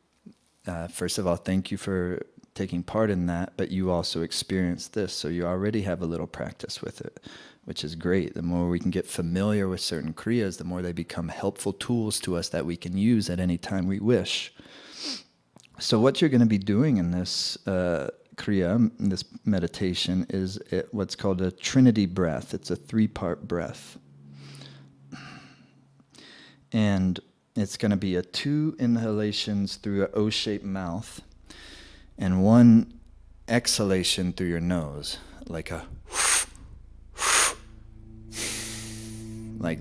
first of all, thank you for taking part in that, but you also experienced this, so you already have a little practice with it, which is great. The more we can get familiar with certain kriyas, the more they become helpful tools to us that we can use at any time we wish. So what you're going to be doing in this kriya, this meditation, is what's called a Trinity breath. It's a 3-part breath. And it's going to be 2 inhalations through an O-shaped mouth and 1 exhalation through your nose, like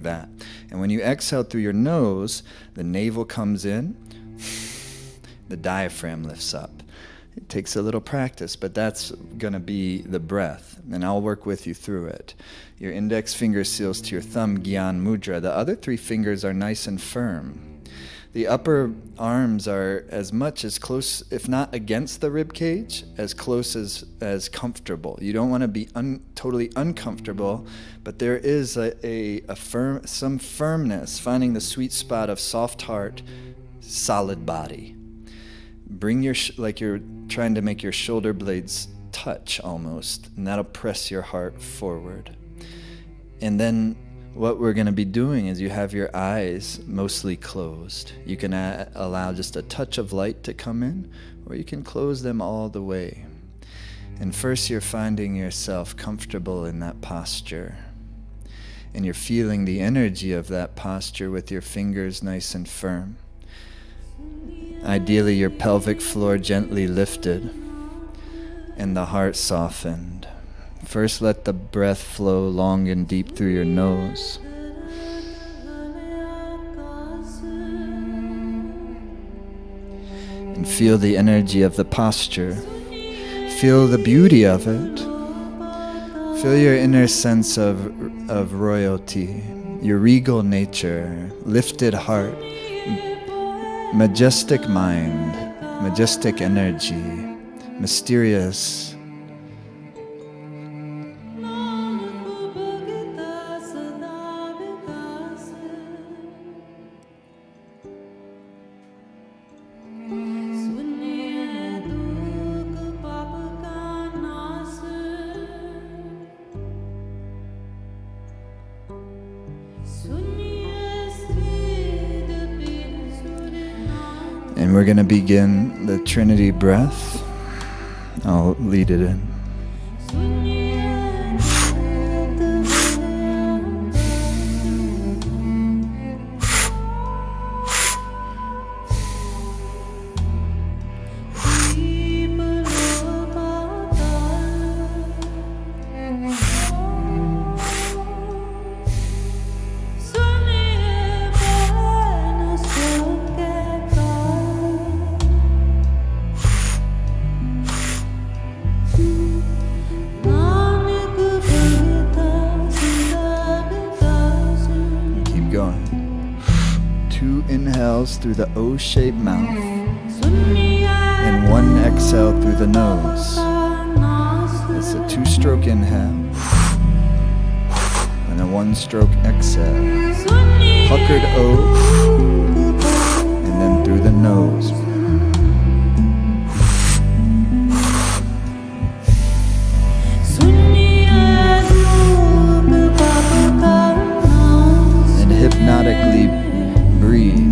that. And when you exhale through your nose, the navel comes in, the diaphragm lifts up. It takes a little practice, but that's going to be the breath, and I'll work with you through it. Your index finger seals to your thumb, Gyan Mudra. The other 3 fingers are nice and firm. The upper arms are as much as close, if not against the rib cage, as close as comfortable. You don't want to be totally uncomfortable, but there is some firmness, finding the sweet spot of soft heart, solid body. Bring like you're trying to make your shoulder blades touch almost, and that'll press your heart forward. And then what we're going to be doing is you have your eyes mostly closed. You can allow just a touch of light to come in, or you can close them all the way. And first you're finding yourself comfortable in that posture. And you're feeling the energy of that posture with your fingers nice and firm. Ideally, your pelvic floor gently lifted and the heart softened. First, let the breath flow long and deep through your nose. And feel the energy of the posture. Feel the beauty of it. Feel your inner sense of royalty, your regal nature, lifted heart, majestic mind, majestic energy, mysterious. And we're going to begin the Trinity breath. I'll lead it in. Inhales through the O-shaped mouth and one exhale through the nose. It's a two-stroke inhale and a one-stroke exhale. Puckered O and then through the nose. And hypnotically breathe.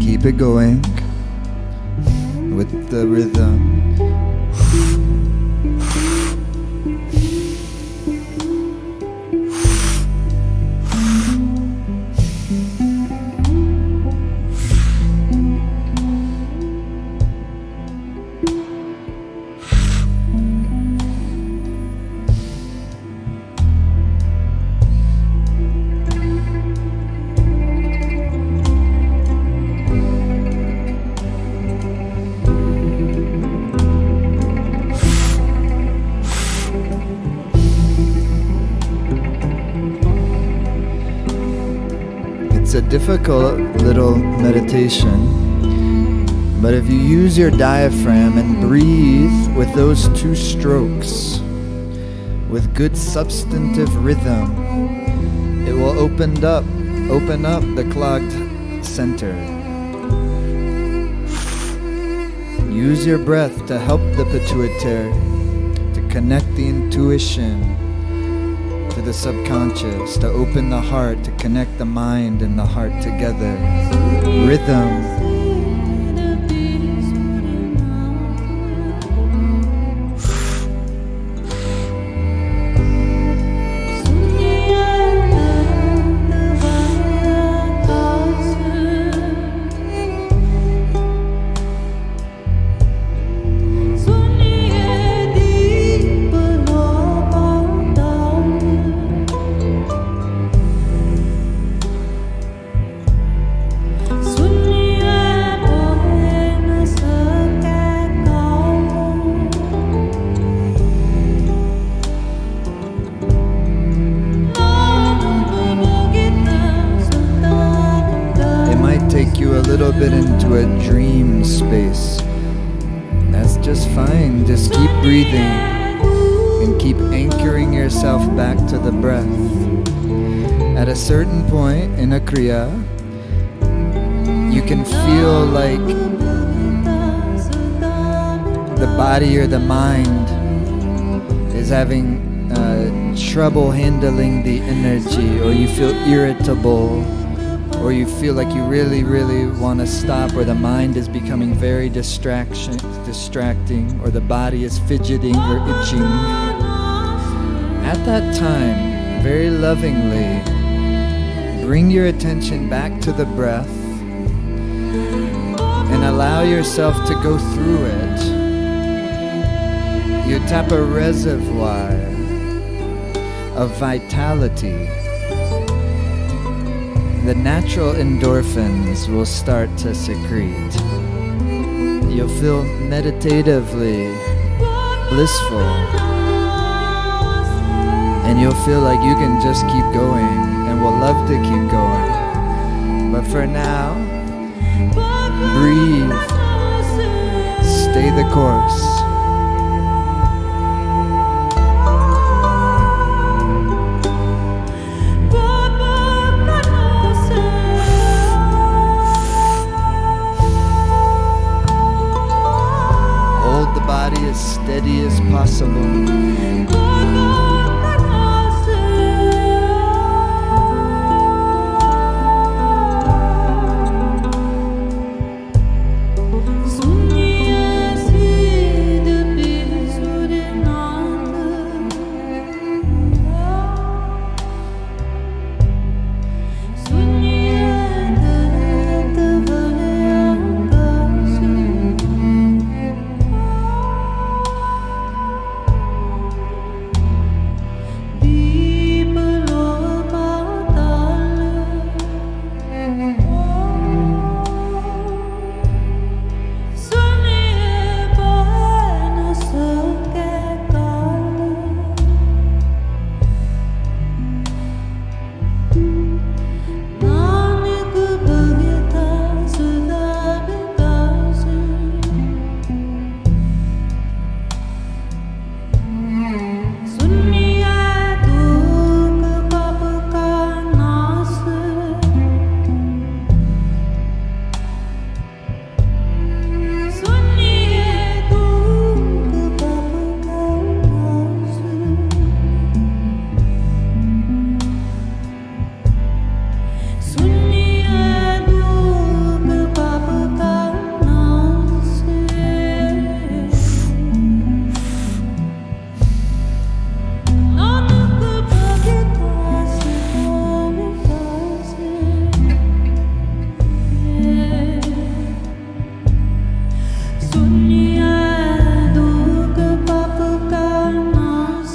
Keep it going with the rhythm. It's a difficult little meditation, but if you use your diaphragm and breathe with those two strokes, with good substantive rhythm, it will open up the clogged center. Use your breath to help the pituitary, to connect the intuition to the subconscious, to open the heart, to connect the mind and the heart together. Rhythm. A little bit into a dream space. That's just fine. Just keep breathing and keep anchoring yourself back to the breath. At a certain point in a kriya, you can feel like the body or the mind is having trouble handling the energy, or you feel irritable, or you feel like you really, really want to stop, or the mind is becoming very distracting, or the body is fidgeting or itching. At that time, very lovingly, bring your attention back to the breath and allow yourself to go through it. You tap a reservoir of vitality, the natural endorphins will start to secrete. You'll feel meditatively blissful, and you'll feel like you can just keep going and will love to keep going. But for now, breathe, stay the course. Body as steady as possible.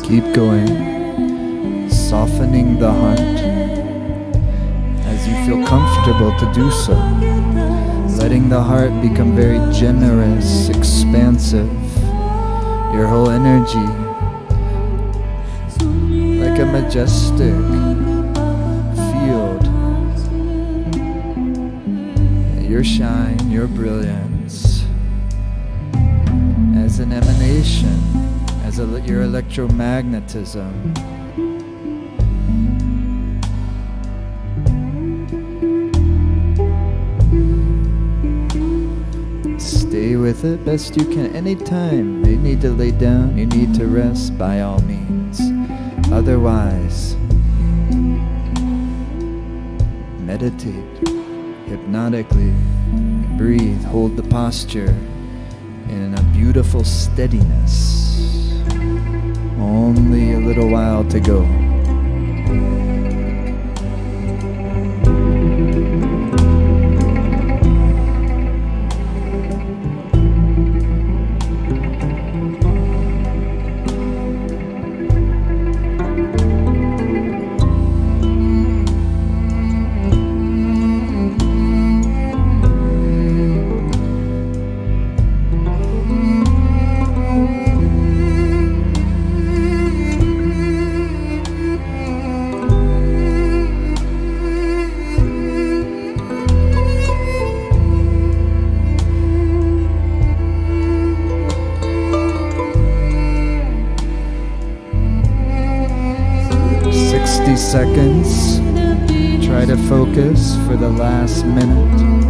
Keep going, softening the heart as you feel comfortable to do so. Letting the heart become very generous, expansive. Your whole energy, like a majestic field. Your shine, your brilliance, as an emanation, as your electromagnetism. Stay with it best you can. Anytime you need to lay down, you need to rest, by all means. Otherwise, meditate hypnotically. Breathe, hold the posture in a beautiful steadiness. Only a little while to go. 60 seconds. Try to focus for the last minute.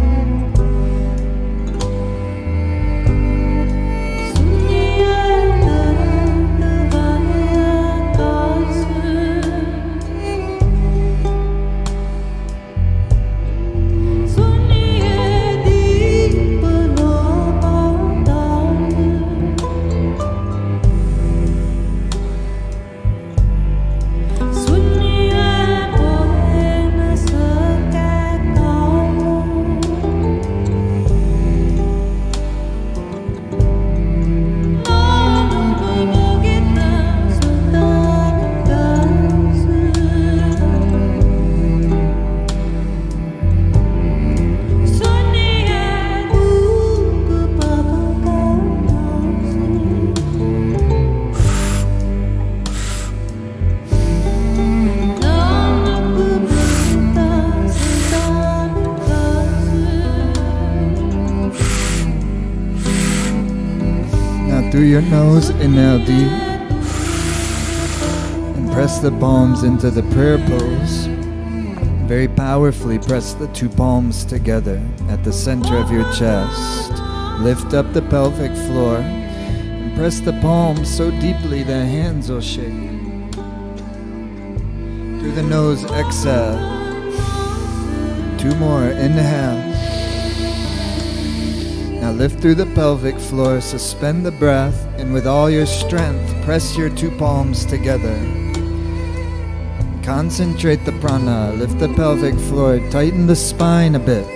Through your nose, inhale deep. And press the palms into the prayer pose. Very powerfully press the two palms together at the center of your chest. Lift up the pelvic floor and press the palms so deeply the hands will shake. Through the nose, exhale. 2 more, inhale. Now lift through the pelvic floor, suspend the breath, and with all your strength, press your two palms together. Concentrate the prana, lift the pelvic floor, tighten the spine a bit.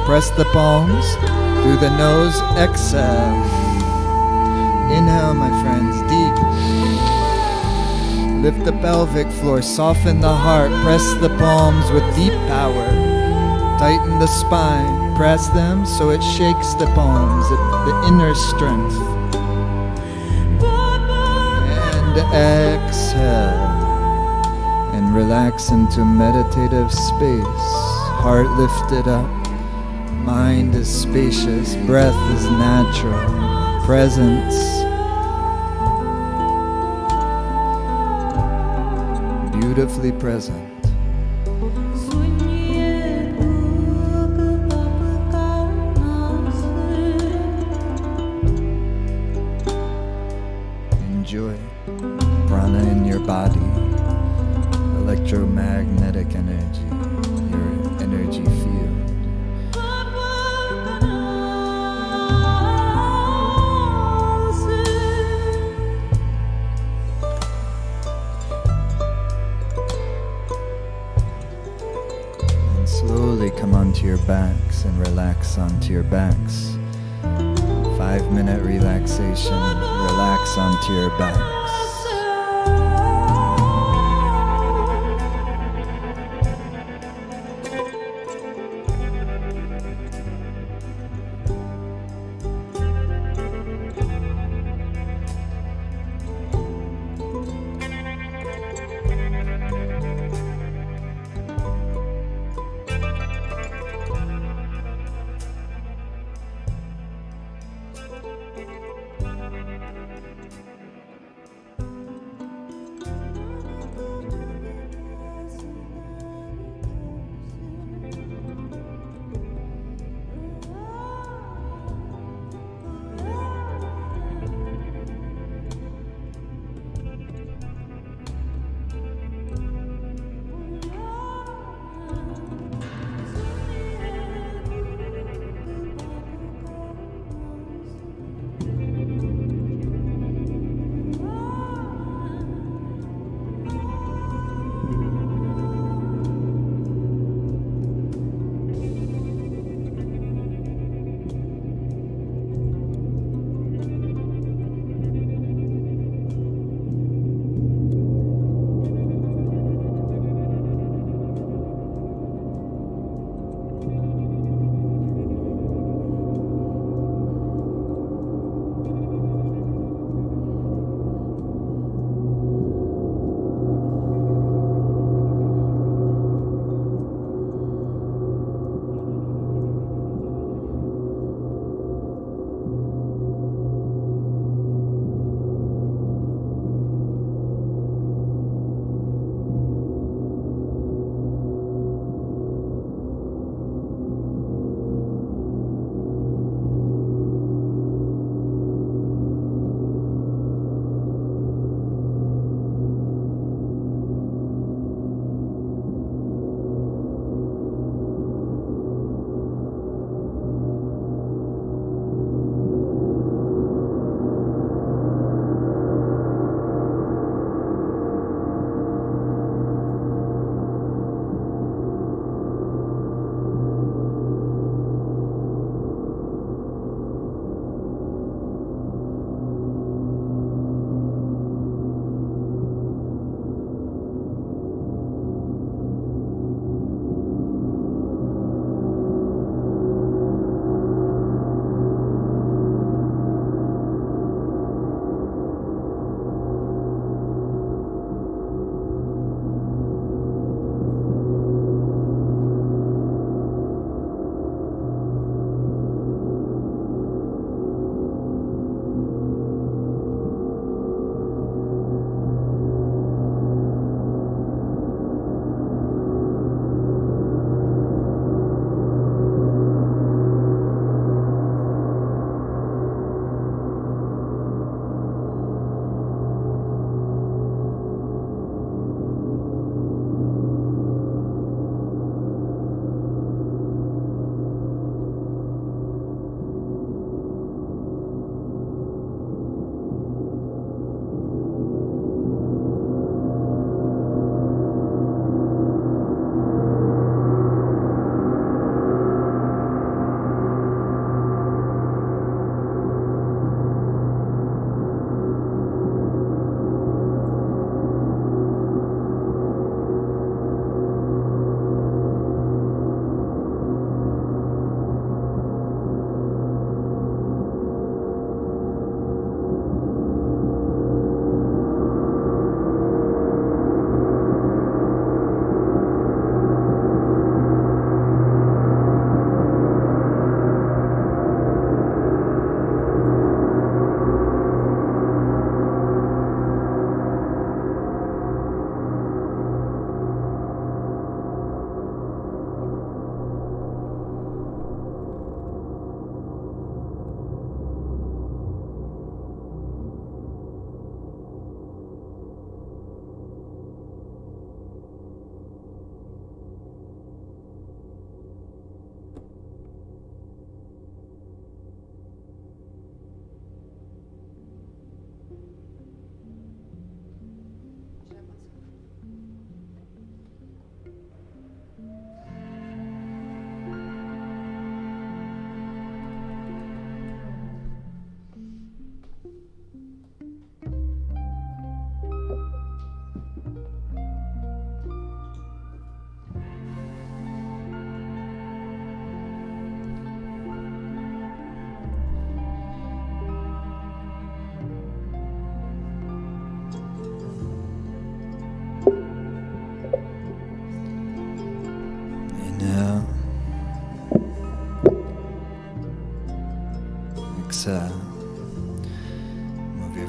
Press the palms, through the nose, exhale. Inhale, my friends, deep. Lift the pelvic floor, soften the heart, press the palms with deep power. Tighten the spine, press them so it shakes the palms, the inner strength. And exhale. And relax into meditative space. Heart lifted up. Mind is spacious. Breath is natural. Presence. Beautifully present. Enjoy prana in your body. Electromagnetic energy, your energy field. And slowly come onto your backs and relax onto your backs. 5-minute relaxation, relax onto your backs.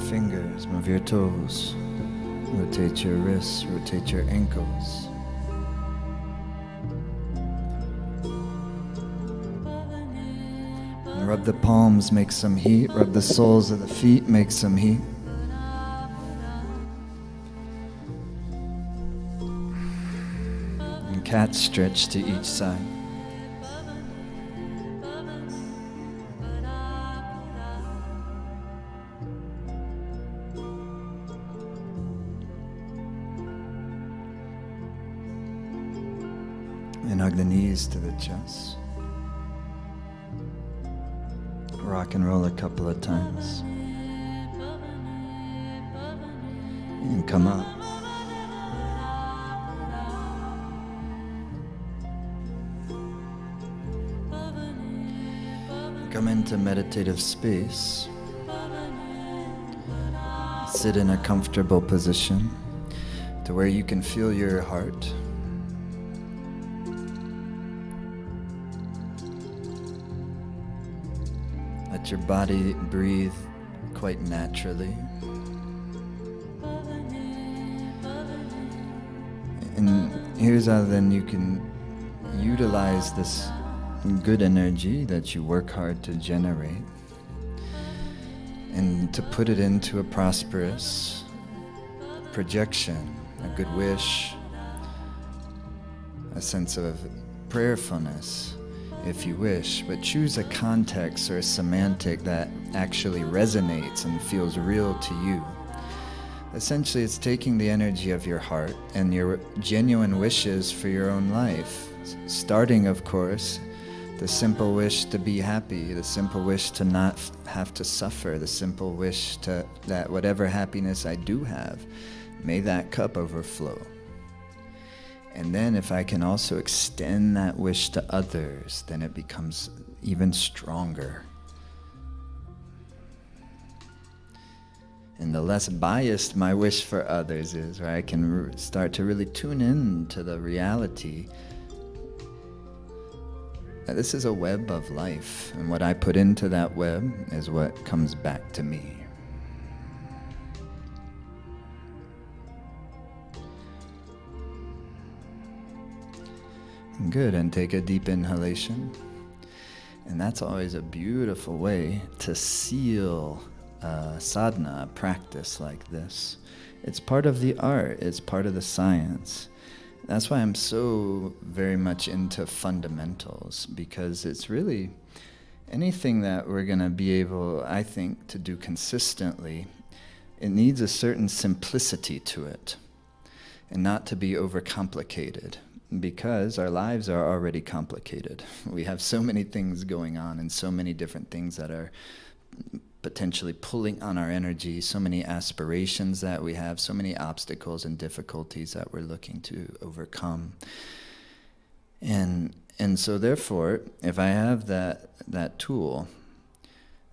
fingers, move your toes, rotate your wrists, rotate your ankles. And rub the palms, make some heat. Rub the soles of the feet, make some heat. And cat stretch to each side. And hug the knees to the chest. Rock and roll a couple of times. And come up. Come into meditative space. Sit in a comfortable position to where you can feel your heart. Let your body breathe quite naturally. And here's how then you can utilize this good energy that you work hard to generate and to put it into a prosperous projection, a good wish, a sense of prayerfulness, if you wish, but choose a context or a semantic that actually resonates and feels real to you. Essentially, it's taking the energy of your heart and your genuine wishes for your own life, starting, of course, the simple wish to be happy, the simple wish to not have to suffer, the simple wish that whatever happiness I do have, may that cup overflow. And then if I can also extend that wish to others, then it becomes even stronger. And the less biased my wish for others is, where I can start to really tune in to the reality that this is a web of life, and what I put into that web is what comes back to me. Good, and take a deep inhalation. And that's always a beautiful way to seal a sadhana, a practice like this. It's part of the art, it's part of the science. That's why I'm so very much into fundamentals, because it's really anything that we're going to be able, I think, to do consistently, it needs a certain simplicity to it, and not to be overcomplicated. Because our lives are already complicated. We have so many things going on and so many different things that are potentially pulling on our energy, so many aspirations that we have, so many obstacles and difficulties that we're looking to overcome. And so therefore, if I have that tool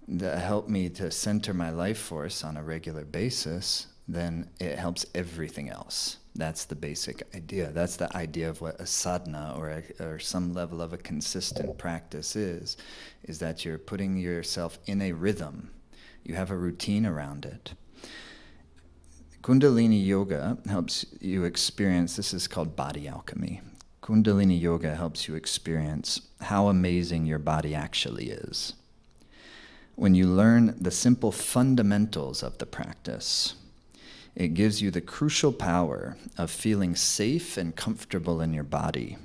that help me to center my life force on a regular basis, then it helps everything else. That's the basic idea. That's the idea of what a sadhana or some level of a consistent practice is that you're putting yourself in a rhythm. You have a routine around it. Kundalini yoga helps you experience, this is called body alchemy. Kundalini yoga helps you experience how amazing your body actually is. When you learn the simple fundamentals of the practice, it gives you the crucial power of feeling safe and comfortable in your body.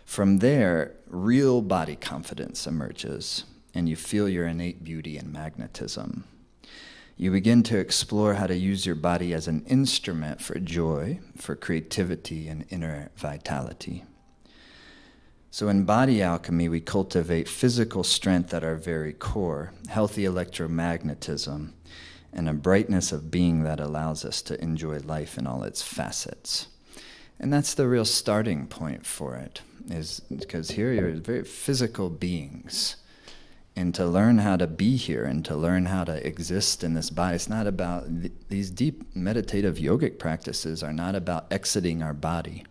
From there, real body confidence emerges, and you feel your innate beauty and magnetism. You begin to explore how to use your body as an instrument for joy, for creativity, and inner vitality. So in body alchemy, we cultivate physical strength at our very core, healthy electromagnetism, and a brightness of being that allows us to enjoy life in all its facets. And that's the real starting point for it, is because here you're very physical beings. And to learn how to be here and to learn how to exist in this body, it's not about, these deep meditative yogic practices are not about exiting our body.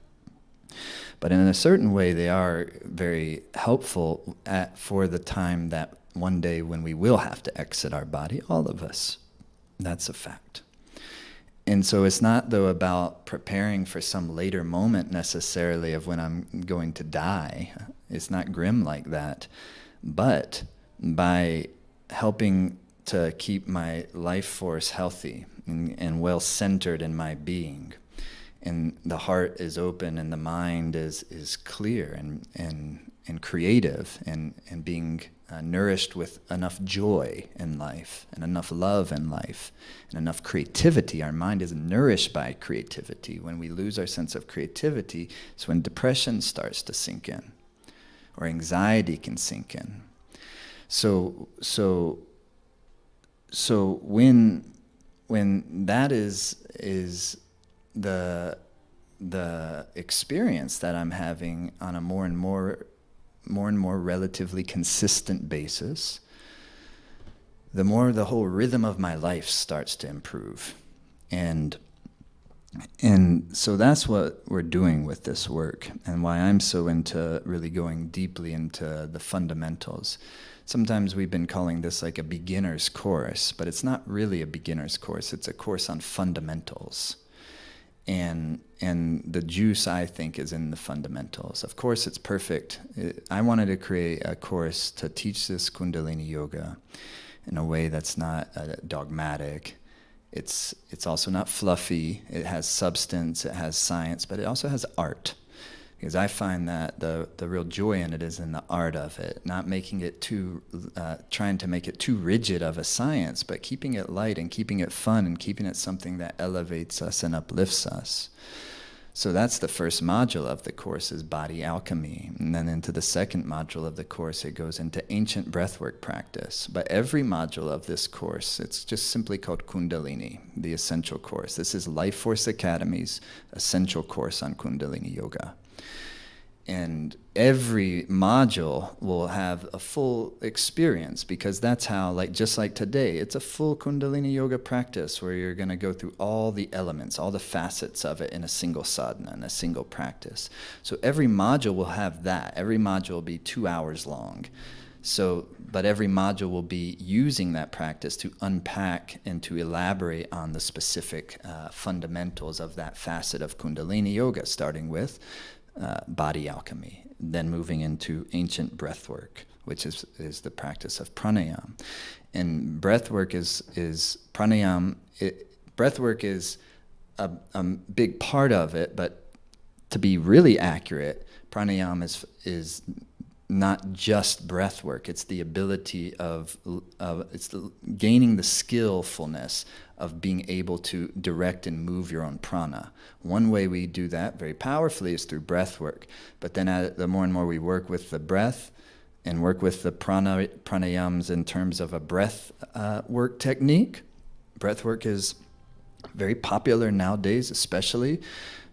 But in a certain way, they are very helpful for the time that one day when we will have to exit our body, all of us. That's a fact. And so it's not, though, about preparing for some later moment necessarily of when I'm going to die. It's not grim like that. But by helping to keep my life force healthy and well-centered in my being, and the heart is open and the mind is clear and creative and being nourished with enough joy in life and enough love in life and enough creativity. Our mind is nourished by creativity. When we lose our sense of creativity, it's when depression starts to sink in or anxiety can sink in. So when that is the experience that I'm having on a more and more relatively consistent basis, the more the whole rhythm of my life starts to improve. And so that's what we're doing with this work, and why I'm so into really going deeply into the fundamentals. Sometimes we've been calling this like a beginner's course, but it's not really a beginner's course. It's a course on fundamentals. And the juice, I think, is in the fundamentals. Of course, it's perfect. I wanted to create a course to teach this Kundalini yoga in a way that's not dogmatic. It's also not fluffy. It has substance, it has science, but it also has art. Because I find that the real joy in it is in the art of it, not making it too, trying to make it too rigid of a science, but keeping it light and keeping it fun and keeping it something that elevates us and uplifts us. So that's the first module of the course, is body alchemy. And then into the second module of the course, it goes into ancient breathwork practice. But every module of this course, it's just simply called Kundalini, the essential course. This is Life Force Academy's essential course on Kundalini yoga. And every module will have a full experience, because that's how, just like today, it's a full Kundalini yoga practice where you're going to go through all the elements, all the facets of it in a single sadhana, in a single practice. So every module will have that. Every module will be 2 hours long. But every module will be using that practice to unpack and to elaborate on the specific fundamentals of that facet of Kundalini yoga, starting with body alchemy, then moving into ancient breathwork, which is the practice of pranayama. And breathwork is pranayama. Breathwork is a big part of it, but to be really accurate, pranayama is not just breath work. It's the ability gaining the skillfulness of being able to direct and move your own prana. One way we do that very powerfully is through breath work. But then the more and more we work with the breath and work with the pranayams in terms of a breath work technique, breath work is very popular nowadays, especially.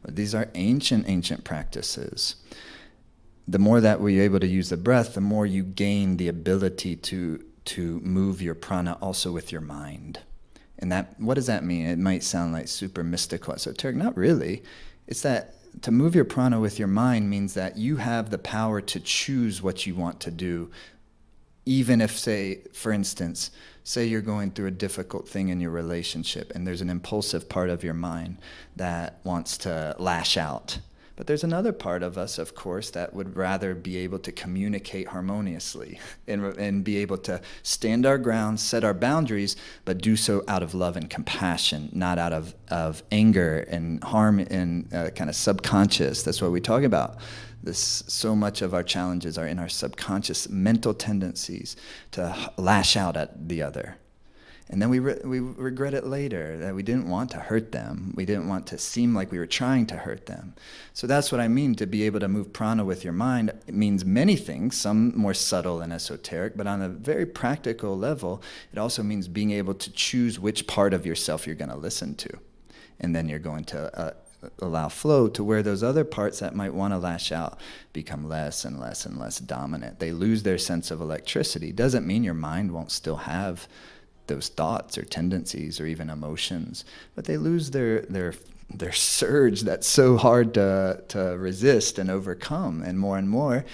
These are ancient practices. The more that we're able to use the breath, the more you gain the ability to move your prana also with your mind. And what does that mean? It might sound like super mystical, esoteric. Not really. It's that to move your prana with your mind means that you have the power to choose what you want to do. Even if, say, for instance, say you're going through a difficult thing in your relationship and there's an impulsive part of your mind that wants to lash out. But there's another part of us, of course, that would rather be able to communicate harmoniously and be able to stand our ground, set our boundaries, but do so out of love and compassion, not out of anger and harm and kind of subconscious. That's what we talk about. So much of our challenges are in our subconscious mental tendencies to lash out at the other. And then we regret it later, that we didn't want to hurt them. We didn't want to seem like we were trying to hurt them. So that's what I mean, to be able to move prana with your mind. It means many things, some more subtle and esoteric, but on a very practical level, it also means being able to choose which part of yourself you're going to listen to. And then you're going to allow flow to where those other parts that might want to lash out become less and less and less dominant. They lose their sense of electricity. Doesn't mean your mind won't still have those thoughts or tendencies or even emotions, but they lose their surge that's so hard to resist and overcome. And more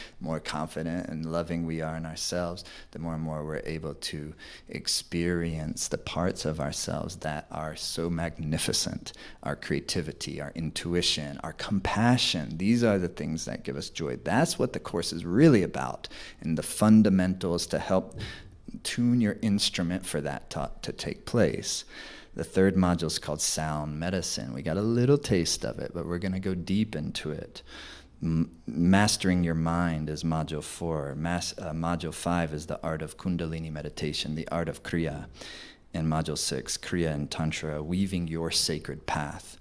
confident and loving we are in ourselves, the more and more we're able to experience the parts of ourselves that are so magnificent. Our creativity, our intuition, our compassion. These are the things that give us joy. That's what the Course is really about. And the fundamentals to help tune your instrument for that to take place. The third module is called Sound Medicine. We got a little taste of it, but we're going to go deep into it. Mastering Your Mind is module 4. Module 5 is the art of Kundalini meditation, the art of Kriya. And module 6, Kriya and Tantra, weaving your sacred path.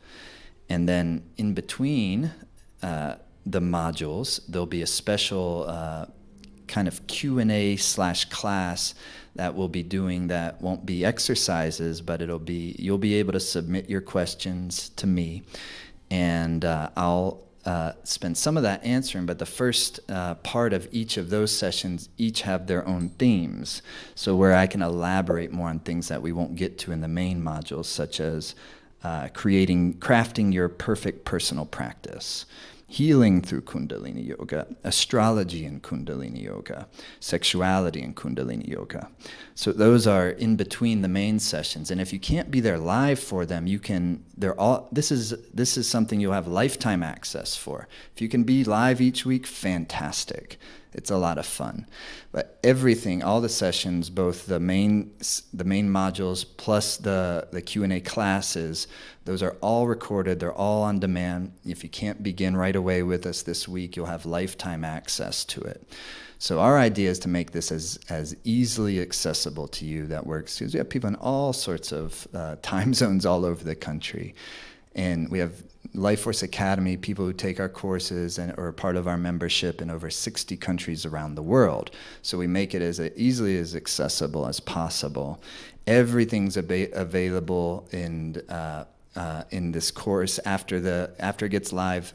And then in between the modules, there'll be a special kind of Q&A/class that we'll be doing that won't be exercises, but you'll be able to submit your questions to me, and I'll spend some of that answering, but the first part of each of those sessions each have their own themes, so where I can elaborate more on things that we won't get to in the main modules, such as crafting your perfect personal practice, healing through Kundalini Yoga, astrology in Kundalini Yoga, sexuality in Kundalini Yoga. So those are in between the main sessions. And if you can't be there live for them, this is something you'll have lifetime access for. If you can be live each week, fantastic. It's a lot of fun. But everything, all the sessions, both the main modules plus the Q&A classes, those are all recorded. They're all on demand. If you can't begin right away with us this week, you'll have lifetime access to it. So our idea is to make this as easily accessible to you that works, because we have people in all sorts of time zones all over the country. And we have Life Force Academy, people who take our courses and are part of our membership in over 60 countries around the world. So we make it as easily as accessible as possible. Everything's available in this course after it gets live.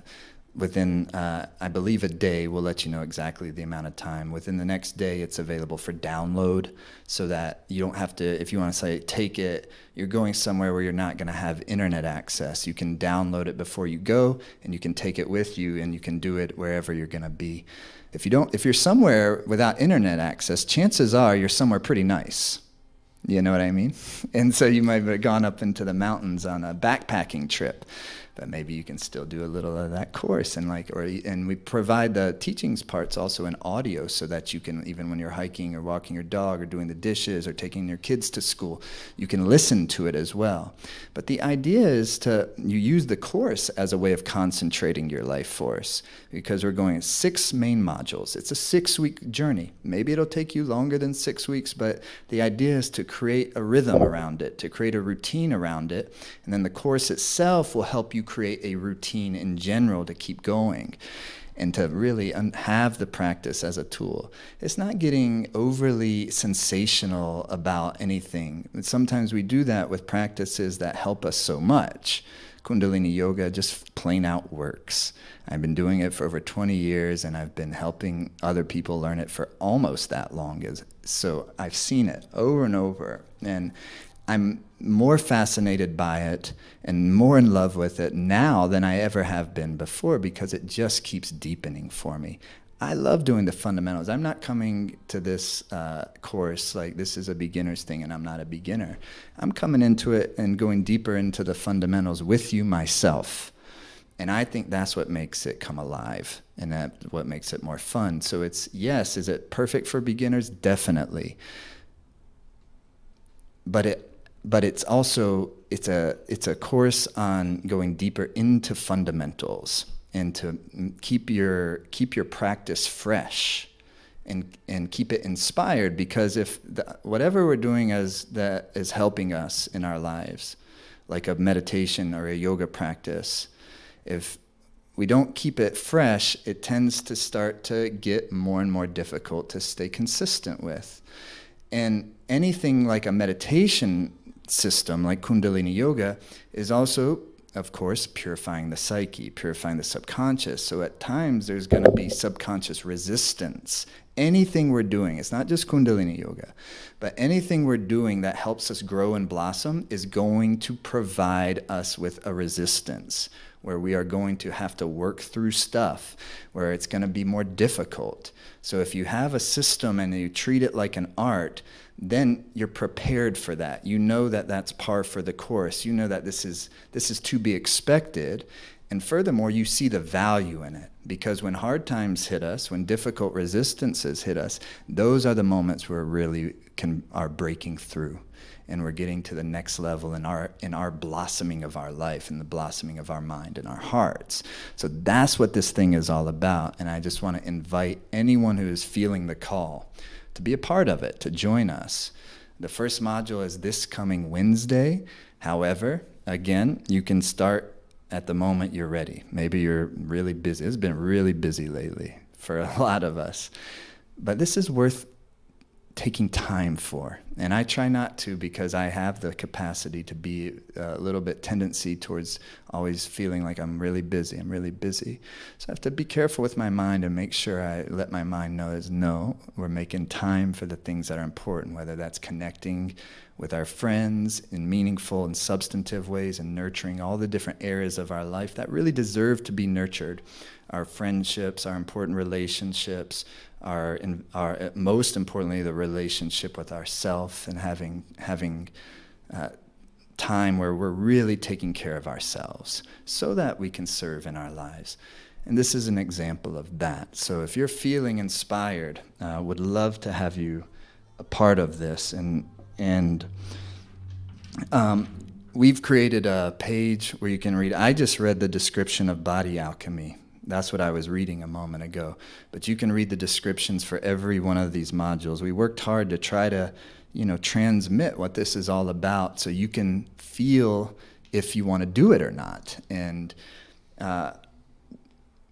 Within, I believe, a day, we'll let you know exactly the amount of time. Within the next day, it's available for download, so that you don't have to, if you want to say, take it, you're going somewhere where you're not going to have internet access. You can download it before you go, and you can take it with you, and you can do it wherever you're going to be. If you're somewhere without internet access, chances are you're somewhere pretty nice. You know what I mean? And so you might have gone up into the mountains on a backpacking trip, but maybe you can still do a little of that course. And we provide the teachings parts also in audio, so that you can, even when you're hiking or walking your dog or doing the dishes or taking your kids to school, you can listen to it as well. But the idea is you use the course as a way of concentrating your life force, because we're going 6 main modules. It's a 6-week journey. Maybe it'll take you longer than 6 weeks, but the idea is to create a rhythm around it, to create a routine around it, and then the course itself will help you create a routine in general to keep going and to really have the practice as a tool. It's not getting overly sensational about anything. Sometimes we do that with practices that help us so much. Kundalini Yoga just plain out works. I've been doing it for over 20 years, and I've been helping other people learn it for almost that long. So I've seen it over and over, and I'm more fascinated by it and more in love with it now than I ever have been before, because it just keeps deepening for me. I love doing the fundamentals. I'm not coming to this course like this is a beginner's thing and I'm not a beginner. I'm coming into it and going deeper into the fundamentals with you myself. And I think that's what makes it come alive, and that's what makes it more fun. So is it perfect for beginners? Definitely. But it's also, it's a course on going deeper into fundamentals and to keep your practice fresh and keep it inspired, because if whatever we're doing that is helping us in our lives, like a meditation or a yoga practice, if we don't keep it fresh, it tends to start to get more and more difficult to stay consistent with. And anything like a meditation system like Kundalini Yoga is also, of course, purifying the psyche, purifying the subconscious. So at times there's going to be subconscious resistance anything we're doing, it's not just Kundalini yoga, but anything we're doing that helps us grow and blossom is going to provide us with a resistance, where we are going to have to work through stuff, where it's going to be more difficult. So if you have a system and you treat it like an art, then you're prepared for that. You know that that's par for the course. You know that this is to be expected. And furthermore, you see the value in it, because when hard times hit us, when difficult resistances hit us, those are the moments where really are breaking through, and we're getting to the next level in our blossoming of our life and the blossoming of our mind and our hearts. So that's what this thing is all about. And I just want to invite anyone who is feeling the call to be a part of it, to join us. The first module is this coming Wednesday. However, again, you can start at the moment you're ready. Maybe you're really busy. It's been really busy lately for a lot of us. But this is worth taking time for. And I try not to, because I have the capacity to be a little bit tendency towards always feeling like I'm really busy. So I have to be careful with my mind and make sure I let my mind know is no, we're making time for the things that are important, whether that's connecting with our friends in meaningful and substantive ways and nurturing all the different areas of our life that really deserve to be nurtured. Our friendships, our important relationships, our most importantly, the relationship with ourself, and having time where we're really taking care of ourselves so that we can serve in our lives. And this is an example of that. So if you're feeling inspired, would love to have you a part of this. And we've created a page where you can read. I just read the description of body alchemy. That's what I was reading a moment ago. But you can read the descriptions for every one of these modules. We worked hard to try to, transmit what this is all about, so you can feel if you want to do it or not. And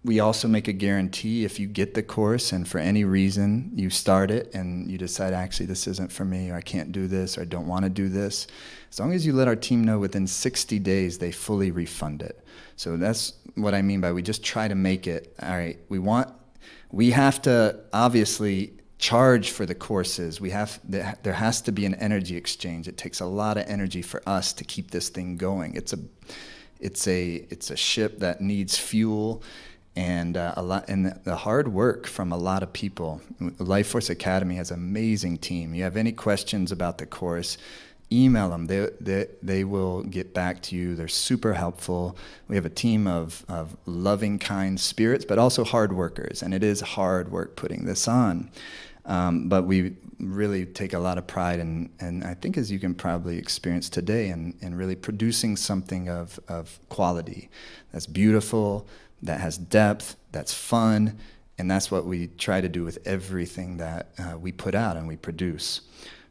we also make a guarantee if you get the course and for any reason you start it and you decide, actually, this isn't for me, or I can't do this, or I don't want to do this, as long as you let our team know within 60 days, they fully refund it. So that's what I mean by we just try to make it, all right, we have to obviously charge for the courses. There has to be an energy exchange. It takes a lot of energy for us to keep this thing going. It's a ship that needs fuel, and the hard work from a lot of people. Life Force Academy has an amazing team. You have any questions about the course, email them. They will get back to you. They're super helpful. We have a team of loving, kind spirits, but also hard workers, and it is hard work putting this on. But we really take a lot of pride in, and I think, as you can probably experience today, in really producing something of quality that's beautiful, that has depth, that's fun, and that's what we try to do with everything that we put out and we produce.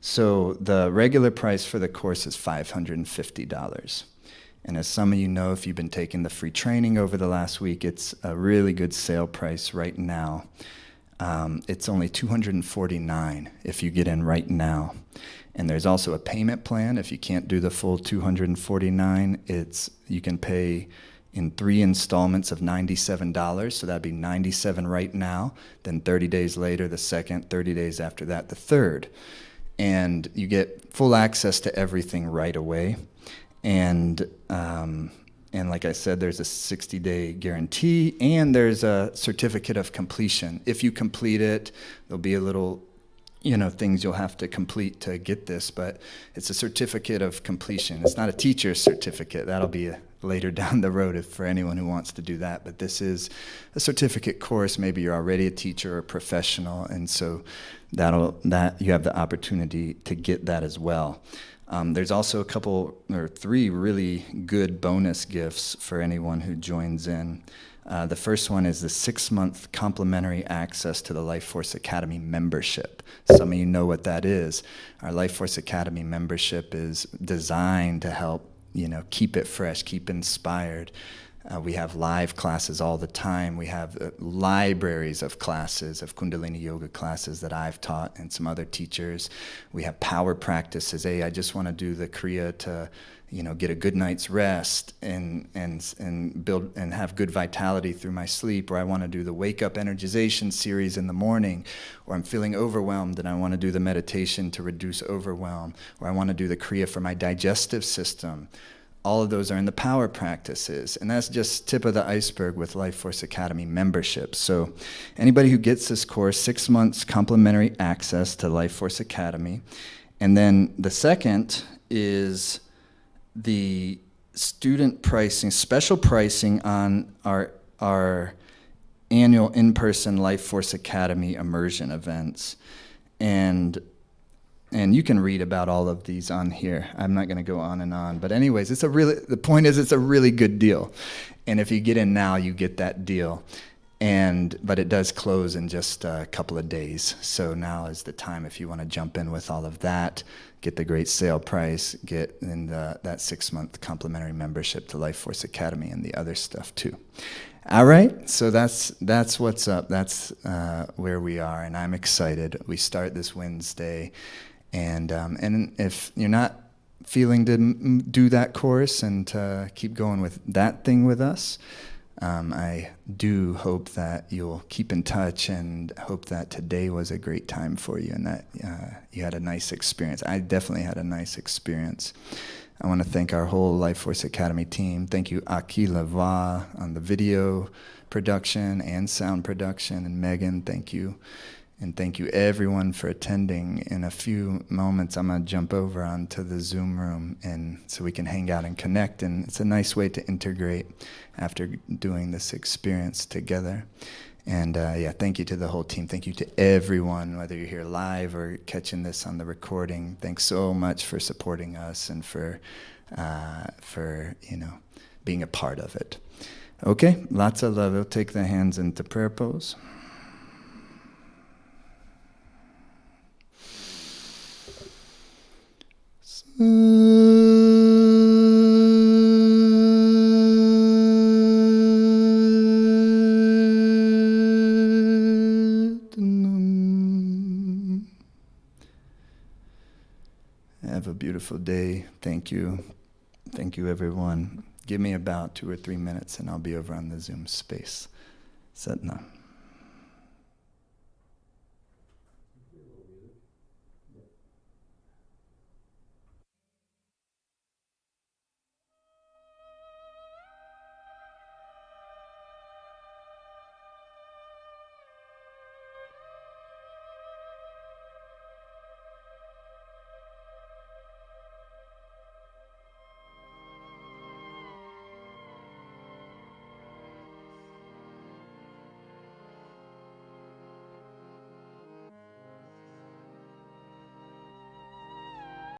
So the regular price for the course is $550. And as some of you know, if you've been taking the free training over the last week, it's a really good sale price right now. It's only $249 if you get in right now. And there's also a payment plan. If you can't do the full $249, you can pay in 3 installments of $97. So that'd be $97 right now. Then 30 days later, the second, 30 days after that, the third. And you get full access to everything right away. And like I said, there's a 60-day guarantee, and there's a certificate of completion. If you complete it, there'll be a little, things you'll have to complete to get this, but it's a certificate of completion. It's not a teacher's certificate. That'll be later down the road for anyone who wants to do that. But this is a certificate course. Maybe you're already a teacher or a professional, and so that you have the opportunity to get that as well. There's also 3 really good bonus gifts for anyone who joins in. The first one is the 6-month complimentary access to the Life Force Academy membership. Some of you know what that is. Our Life Force Academy membership is designed to help, keep it fresh, keep inspired, We have live classes all the time. We have libraries of classes, of Kundalini yoga classes that I've taught and some other teachers. We have power practices. Hey, I just want to do the Kriya to, get a good night's rest and build and have good vitality through my sleep. Or I want to do the wake up energization series in the morning. Or I'm feeling overwhelmed and I want to do the meditation to reduce overwhelm. Or I want to do the Kriya for my digestive system. All of those are in the power practices. And that's just tip of the iceberg with Life Force Academy membership. So anybody who gets this course, 6 months complimentary access to Life Force Academy. And then the second is the student pricing, special pricing on our annual in-person Life Force Academy immersion events. And you can read about all of these on here. I'm not going to go on and on. But anyways, the point is it's a really good deal. And if you get in now, you get that deal. But it does close in just a couple of days. So now is the time if you want to jump in with all of that, get the great sale price, get in that 6-month complimentary membership to Life Force Academy and the other stuff too. All right, so that's what's up. That's where we are, and I'm excited. We start this Wednesday. And if you're not feeling to do that course and to keep going with that thing with us, I do hope that you'll keep in touch and hope that today was a great time for you and that you had a nice experience. I definitely had a nice experience. I want to thank our whole Life Force Academy team. Thank you, Aki Lava, on the video production and sound production, and Megan, thank you. And thank you everyone for attending. In a few moments, I'm going to jump over onto the Zoom room and so we can hang out and connect. And it's a nice way to integrate after doing this experience together. And thank you to the whole team. Thank you to everyone, whether you're here live or catching this on the recording. Thanks so much for supporting us and for being a part of it. Okay, lots of love. We'll take the hands into prayer pose. Have a beautiful day. Thank you. Thank you, everyone. Give me about 2 or 3 minutes and I'll be over on the Zoom space. Satnam.